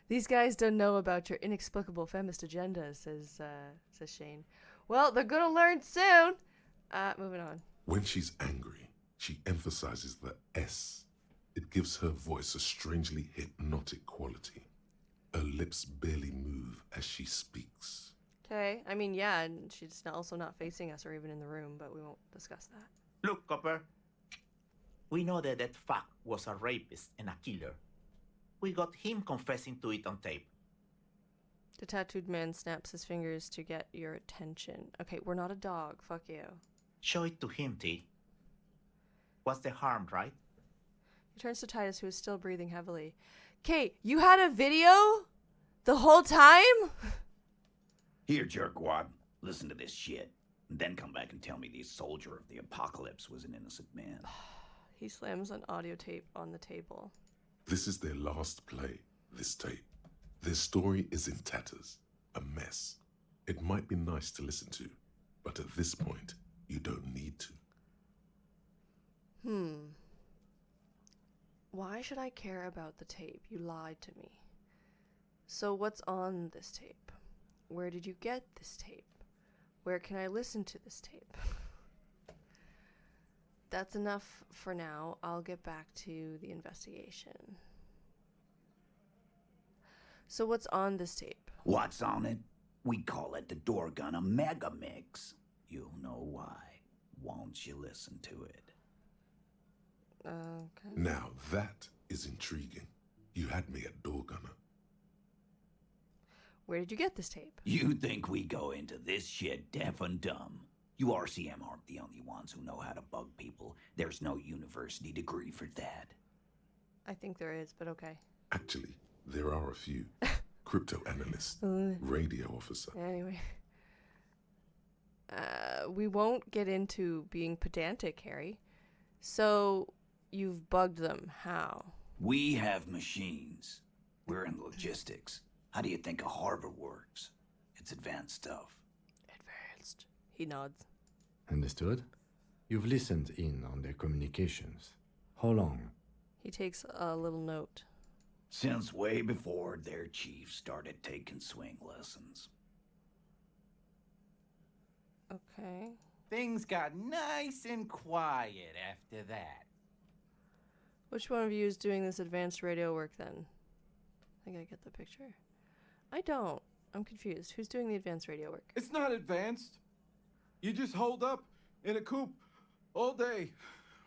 These guys don't know about your inexplicable feminist agenda, says Shane. Well, they're gonna learn soon. Moving on. When she's angry, she emphasizes the S. It gives her voice a strangely hypnotic quality. Her lips barely move as she speaks. Okay, I mean, yeah, and she's also not facing us or even in the room, but we won't discuss that. Look, Copper. We know that fuck was a rapist and a killer. We got him confessing to it on tape. The tattooed man snaps his fingers to get your attention. Okay, we're not a dog. Fuck you. Show it to him, T. What's the harm, right? He turns to Titus, who is still breathing heavily. Okay, you had a video? The whole time? Here, jerkwad, listen to this shit. And then come back and tell me the soldier of the apocalypse was an innocent man. He slams an audio tape on the table. This is their last play, this tape. Their story is in tatters, a mess. It might be nice to listen to, but at this point, you don't need to. Why should I care about the tape? You lied to me. So what's on this tape? Where did you get this tape? Where can I listen to this tape? That's enough for now. I'll get back to the investigation. So what's on this tape? What's on it? We call it the Dorgun a mega mix. You'll know why once you listen to it. Okay. Now that is intriguing. You had me at door gunner. Where did you get this tape? You think we go into this shit deaf and dumb? You RCM aren't the only ones who know how to bug people. There's no university degree for that. I think there is, but okay. Actually, there are a few. Crypto analyst, radio officer. Anyway. We won't get into being pedantic, Harry. So, you've bugged them. How? We have machines. We're in logistics. How do you think a harbor works? It's advanced stuff. Advanced. He nods. Understood? You've listened in on their communications. How long? He takes a little note. Since way before their chief started taking swing lessons. Okay. Things got nice and quiet after that. Which one of you is doing this advanced radio work then? I think I get the picture. I don't. I'm confused. Who's doing the advanced radio work? It's not advanced. You just hold up in a coop all day,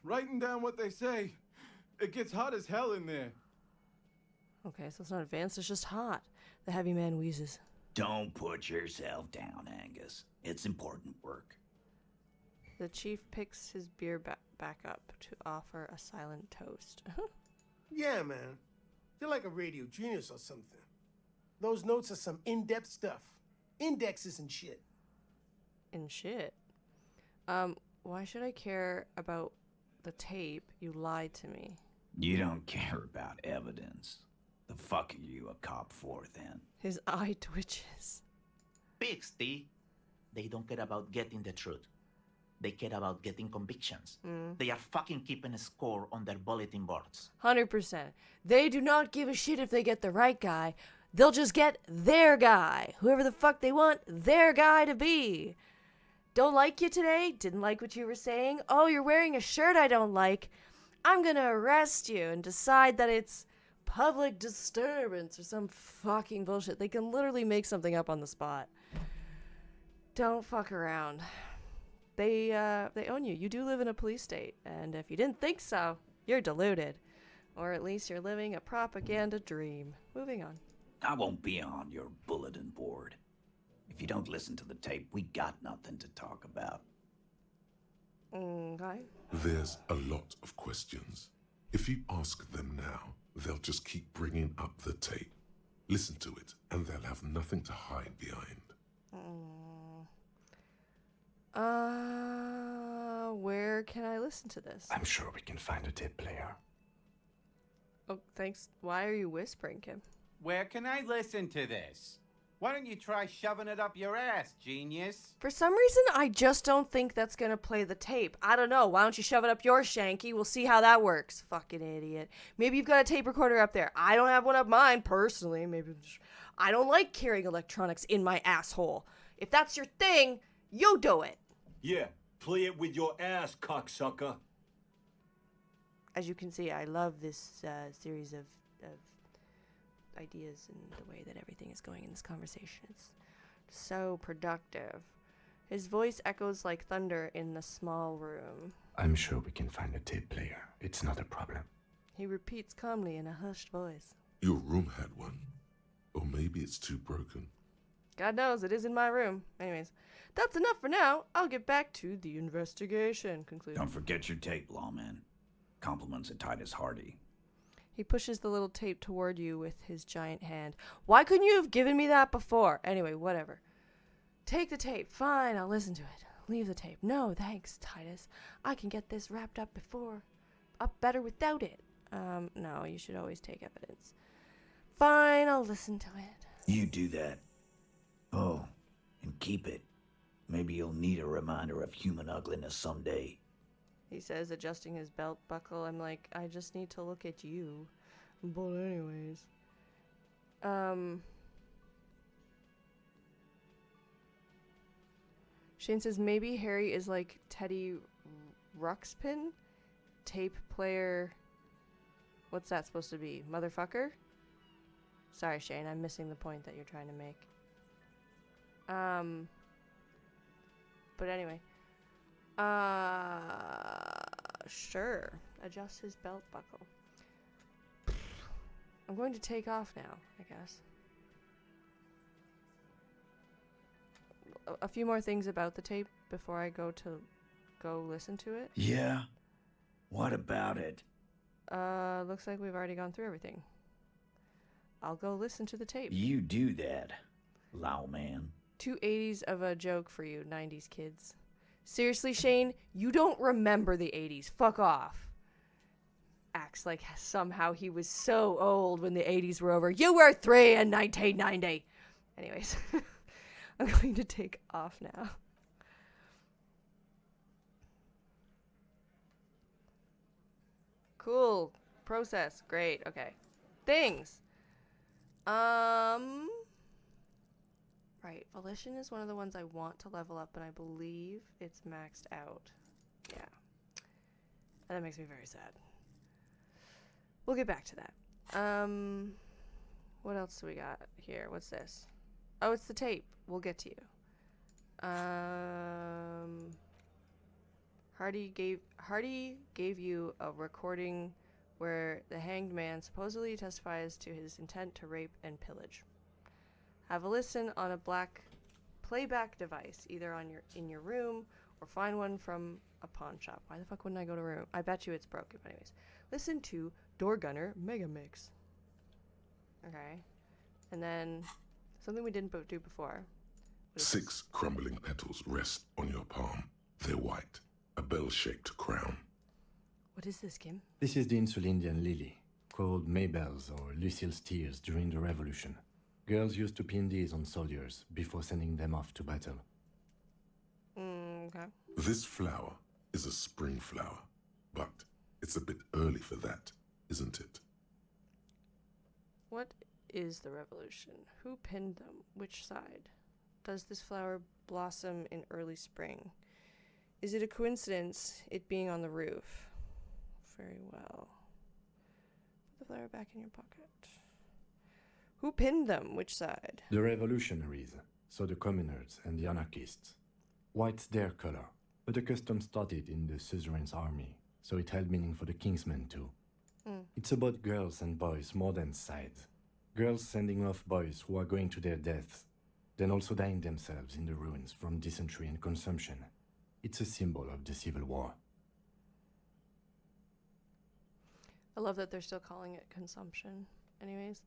writing down what they say. It gets hot as hell in there. Okay, so it's not advanced, it's just hot. The heavy man wheezes. Don't put yourself down, Angus. It's important work. The chief picks his beer back up to offer a silent toast. Yeah, man. You're like a radio genius or something. Those notes are some in-depth stuff. Indexes and shit. And shit. Why should I care about the tape? You lied to me. You don't care about evidence. The fuck are you a cop for, then? His eye twitches. Pigs, T. They don't care about getting the truth. They care about getting convictions. They are fucking keeping a score on their bulletin boards. 100%. They do not give a shit if they get the right guy. They'll just get their guy. Whoever the fuck they want their guy to be. Don't like you today? Didn't like what you were saying? Oh, you're wearing a shirt I don't like. I'm gonna arrest you and decide that it's public disturbance or some fucking bullshit. They can literally make something up on the spot. Don't fuck around. They own you. You do live in a police state, and if you didn't think so, you're deluded. Or at least you're living a propaganda dream. Moving on. I won't be on your bulletin board. If you don't listen to the tape, we got nothing to talk about. Okay. There's a lot of questions. If you ask them now, they'll just keep bringing up the tape. Listen to it, and they'll have nothing to hide behind. Where can I listen to this? I'm sure we can find a tape player. Oh, thanks. Why are you whispering, Kim? Where can I listen to this? Why don't you try shoving it up your ass, genius? For some reason, I just don't think that's gonna play the tape. I don't know. Why don't you shove it up your shanky? We'll see how that works. Fucking idiot. Maybe you've got a tape recorder up there. I don't have one up mine, personally. I don't like carrying electronics in my asshole. If that's your thing, you do it. Yeah, play it with your ass, cocksucker. As you can see, I love this series of ideas and the way that everything is going in this conversation. It's so productive. His voice echoes like thunder in the small room. I'm sure we can find a tape player. It's not a problem. He repeats calmly in a hushed voice. Your room had one. Or maybe it's too broken. God knows, it is in my room. Anyways, that's enough for now. I'll get back to the investigation. Conclusion. Don't forget your tape, lawman. Compliments of Titus Hardie. He pushes the little tape toward you with his giant hand. Why couldn't you have given me that before? Anyway, whatever. Take the tape. Fine, I'll listen to it. Leave the tape. No, thanks, Titus. I can get this wrapped up better without it. No, you should always take evidence. Fine, I'll listen to it. You do that. Oh, and keep it. Maybe you'll need a reminder of human ugliness someday. He says, adjusting his belt buckle. I'm like, I just need to look at you. But anyways. Shane says, maybe Harry is like Teddy Ruxpin? Tape player. What's that supposed to be? Motherfucker? Sorry, Shane, I'm missing the point that you're trying to make. But anyway. Sure. Adjust his belt buckle. I'm going to take off now, I guess. A few more things about the tape before I go listen to it. Yeah? What about it? Looks like we've already gone through everything. I'll go listen to the tape. You do that, lawman. 2 80s of a joke for you, 90s kids. Seriously, Shane, you don't remember the 80s. Fuck off. Acts like somehow he was so old when the 80s were over. You were 3 in 1990. Anyways, I'm going to take off now. Cool. Process. Great. Okay. Things. Right. Volition is one of the ones I want to level up, and I believe it's maxed out. Yeah. And that makes me very sad. We'll get back to that. What else do we got here? What's this? Oh, it's the tape. We'll get to you. Hardie gave you a recording where the hanged man supposedly testifies to his intent to rape and pillage. Have a listen on a black playback device, either in your room Or find one from a pawn shop. Why the fuck wouldn't I go to a room? I bet you it's broken. But anyways, listen to Door Gunner Mega Mix. Okay. And then something we didn't do before. 6 crumbling petals rest on your palm. They're white, a bell-shaped crown. What is this, Kim? This is the Insulindian lily, called Maybelle's or Lucille's tears during the Revolution. Girls used to pin these on soldiers before sending them off to battle. Okay. This flower is a spring flower, but it's a bit early for that, isn't it? What is the revolution? Who pinned them? Which side? Does this flower blossom in early spring? Is it a coincidence it being on the roof? Very well. Put the flower back in your pocket. Who pinned them? Which side? The revolutionaries, so the communards and the anarchists. White's their color, but the custom started in the suzerain's army, so it held meaning for the kingsmen too. It's about girls and boys more than sides. Girls sending off boys who are going to their deaths, then also dying themselves in the ruins from dysentery and consumption. It's a symbol of the Civil War. I love that they're still calling it consumption. Anyways,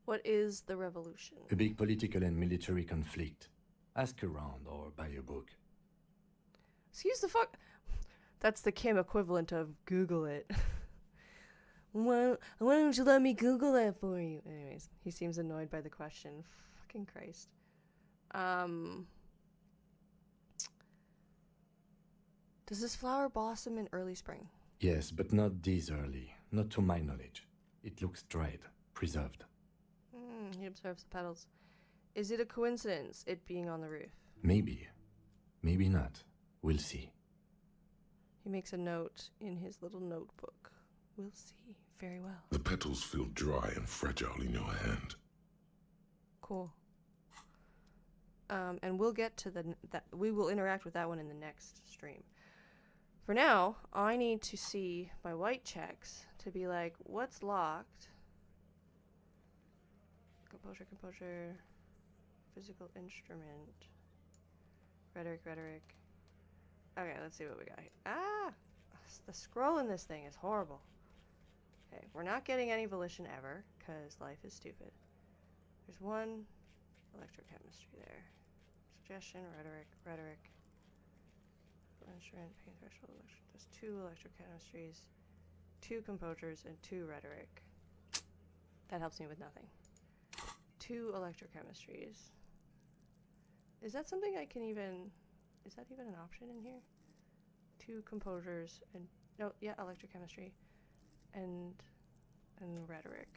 what is the revolution? A big political and military conflict. Ask around or buy a book. Excuse the fuck. That's the Kim equivalent of Google it. Why don't you let me Google that for you? Anyways, he seems annoyed by the question. Fucking Christ. Does this flower blossom in early spring? Yes, but not this early. Not to my knowledge. It looks dried, preserved. He observes the petals. Is it a coincidence, it being on the roof? Maybe. Maybe not. We'll see. He makes a note in his little notebook. We'll see. Very well. The petals feel dry and fragile in your hand. Cool. And we'll get to we will interact with that one in the next stream. For now, I need to see my white checks to be like, what's locked? Composure, physical instrument, rhetoric. Okay, let's see what we got here. The scroll in this thing is horrible. Okay, we're not getting any volition ever, because life is stupid. There's one electrochemistry there. Suggestion, rhetoric. Instrument, pain threshold, there's 2 electrochemistries, 2 composures, and 2 rhetoric. That helps me with nothing. 2 electrochemistries. Is that something I can even... Is that even an option in here? 2 composures and... No, yeah, electrochemistry. And rhetoric.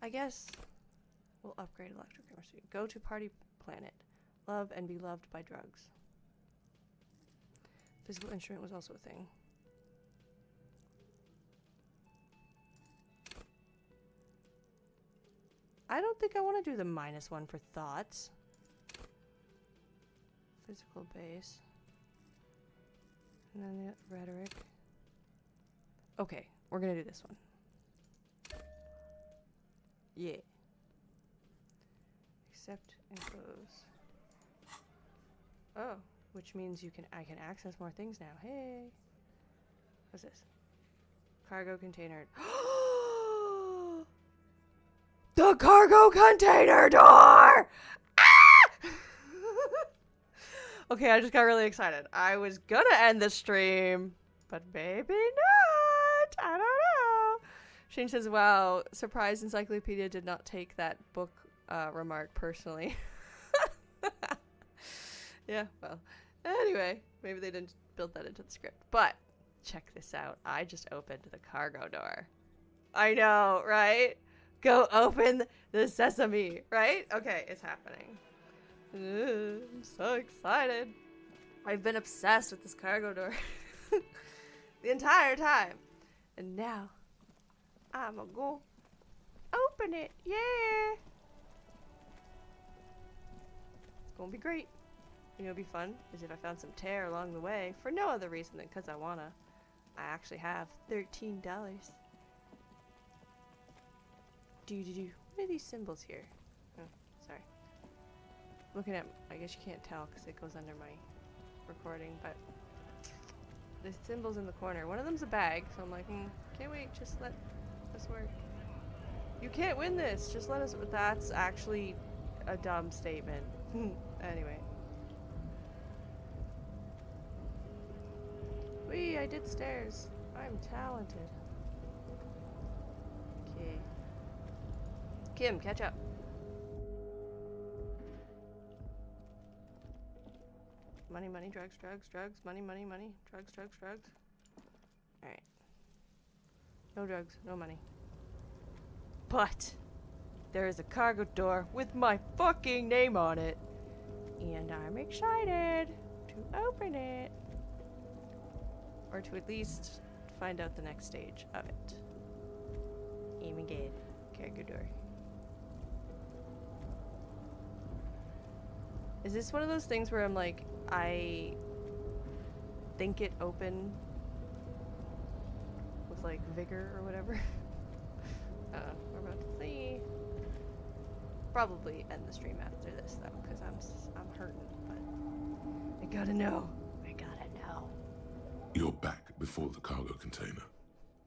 I guess we'll upgrade electrochemistry. Go to party planet. Love and be loved by drugs. Physical instrument was also a thing. I don't think I want to do the -1 for thoughts. Physical base. And then the rhetoric. Okay, we're gonna do this one. Yeah. Accept and close. Oh, which means I can access more things now. Hey. What's this? Cargo container. The cargo container door! Ah! Okay, I just got really excited. I was gonna end the stream, but maybe not. I don't know. Shane says, wow, surprised Encyclopedia did not take that book remark personally. Yeah, well, anyway, maybe they didn't build that into the script. But check this out. I just opened the cargo door. I know, right? Go open the sesame, right? Okay, it's happening. I'm so excited. I've been obsessed with this cargo door the entire time. And now, I'ma go open it. Yeah. Gonna be great. You know, it'd be fun is if I found some tear along the way for no other reason than because I wanna. I actually have $13. What are these symbols here? Oh, sorry. looking at, I guess you can't tell because it goes under my recording, but the symbols in the corner. One of them's a bag, so I'm like, can't wait, just let this work. You can't win this, just let us. That's actually a dumb statement. Anyway. Whee, I did stairs. I'm talented. Okay. Kim, catch up. Money, money, drugs, drugs, drugs, money, money, money, drugs, drugs, drugs. Alright. No drugs, no money. But there is a cargo door with my fucking name on it. And I'm excited to open it. Or to at least find out the next stage of it. Oh my god. Cargo door. Is this one of those things where I'm like, I think it open with like vigor or whatever? We're about to see. Probably end the stream after this though, because I'm hurting, but I gotta know. I gotta know. You're back before the cargo container.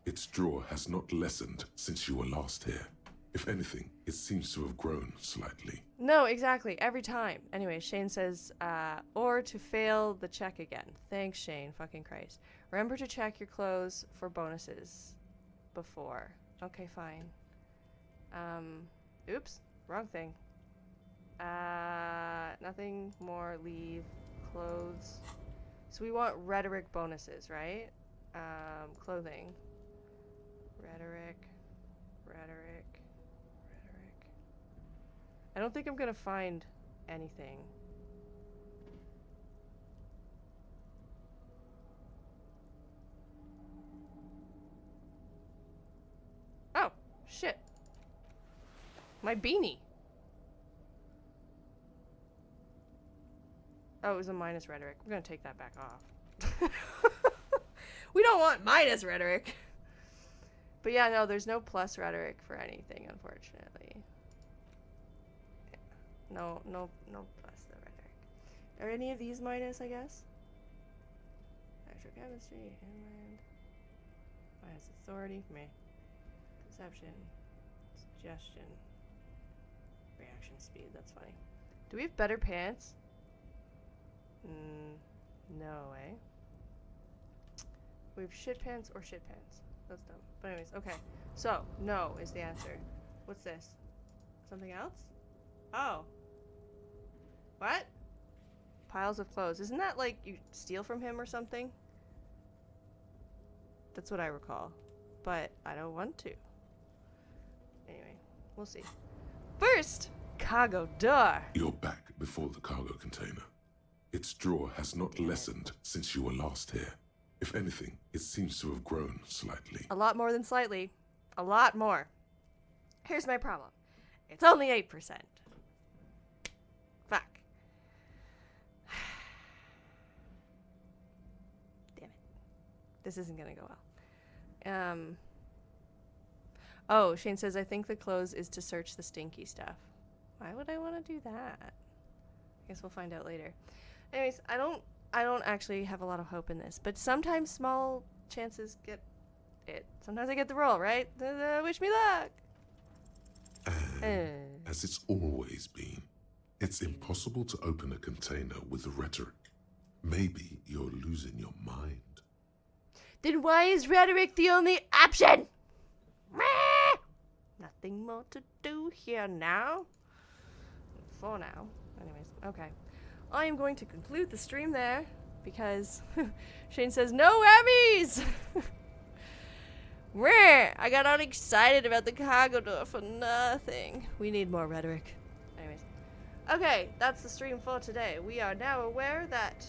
Its drawer has not lessened since you were last here. If anything, it seems to have grown slightly. No, exactly. Every time. Anyway, Shane says, or to fail the check again. Thanks, Shane. Fucking Christ. Remember to check your clothes for bonuses before. Okay, fine. Oops. Wrong thing. Nothing more. Leave. Clothes. So we want rhetoric bonuses, right? Clothing. Rhetoric. I don't think I'm gonna find anything. Oh, shit. My beanie. Oh, it was a minus rhetoric. We're gonna take that back off. We don't want minus rhetoric. But yeah, no, there's no plus rhetoric for anything, unfortunately. No plus the rhetoric. Are any of these minus, I guess? Extra chemistry, inland. Minus authority, meh. Perception. Suggestion. Reaction speed, that's funny. Do we have better pants? No, eh? We have shit pants or shit pants. That's dumb. But anyways, okay. So, no is the answer. What's this? Something else? Oh. What? Piles of clothes. Isn't that like you steal from him or something? That's what I recall. But I don't want to. Anyway, we'll see. First, cargo door. You're back before the cargo container. Its drawer has not lessened since you were last here. If anything, it seems to have grown slightly. A lot more than slightly. A lot more. Here's my problem. It's only 8%. Fuck. Damn it. This isn't gonna go well. Oh, Shane says, I think the clothes is to search the stinky stuff. Why would I want to do that? I guess we'll find out later. Anyways, I don't actually have a lot of hope in this, but sometimes small chances get it. Sometimes I get the roll, right? Wish me luck. As it's always been, it's impossible to open a container with the rhetoric. Maybe you're losing your mind. Then why is rhetoric the only option? Nothing more to do here now. For now. Anyways, okay. I am going to conclude the stream there because Shane says no Emmys! I got all excited about the cargo door for nothing. We need more rhetoric. Anyways. Okay, that's the stream for today. We are now aware that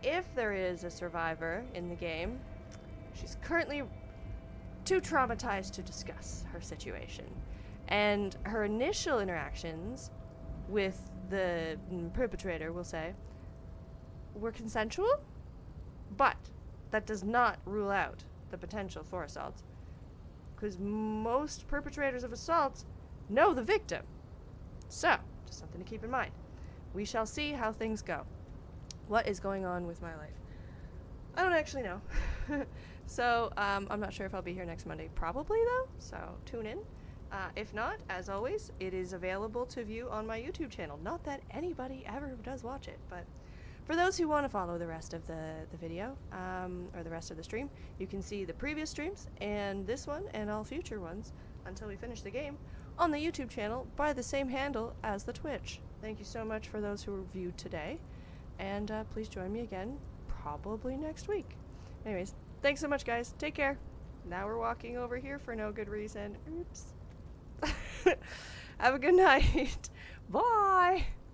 if there is a survivor in the game, she's currently too traumatized to discuss her situation. And her initial interactions with the perpetrator, we'll say, were consensual, but that does not rule out the potential for assault, because most perpetrators of assaults know the victim. So, just something to keep in mind. we shall see how things go. What is going on with my life? I don't actually know. So, I'm not sure if I'll be here next Monday. Probably, though, so tune in. If not, as always, it is available to view on my YouTube channel. Not that anybody ever does watch it, but for those who want to follow the rest of the video, or the rest of the stream, you can see the previous streams and this one and all future ones until we finish the game on the YouTube channel by the same handle as the Twitch. Thank you so much for those who viewed today, and please join me again probably next week. Anyways, thanks so much, guys. Take care. Now we're walking over here for no good reason. Oops. Have a good night. Bye.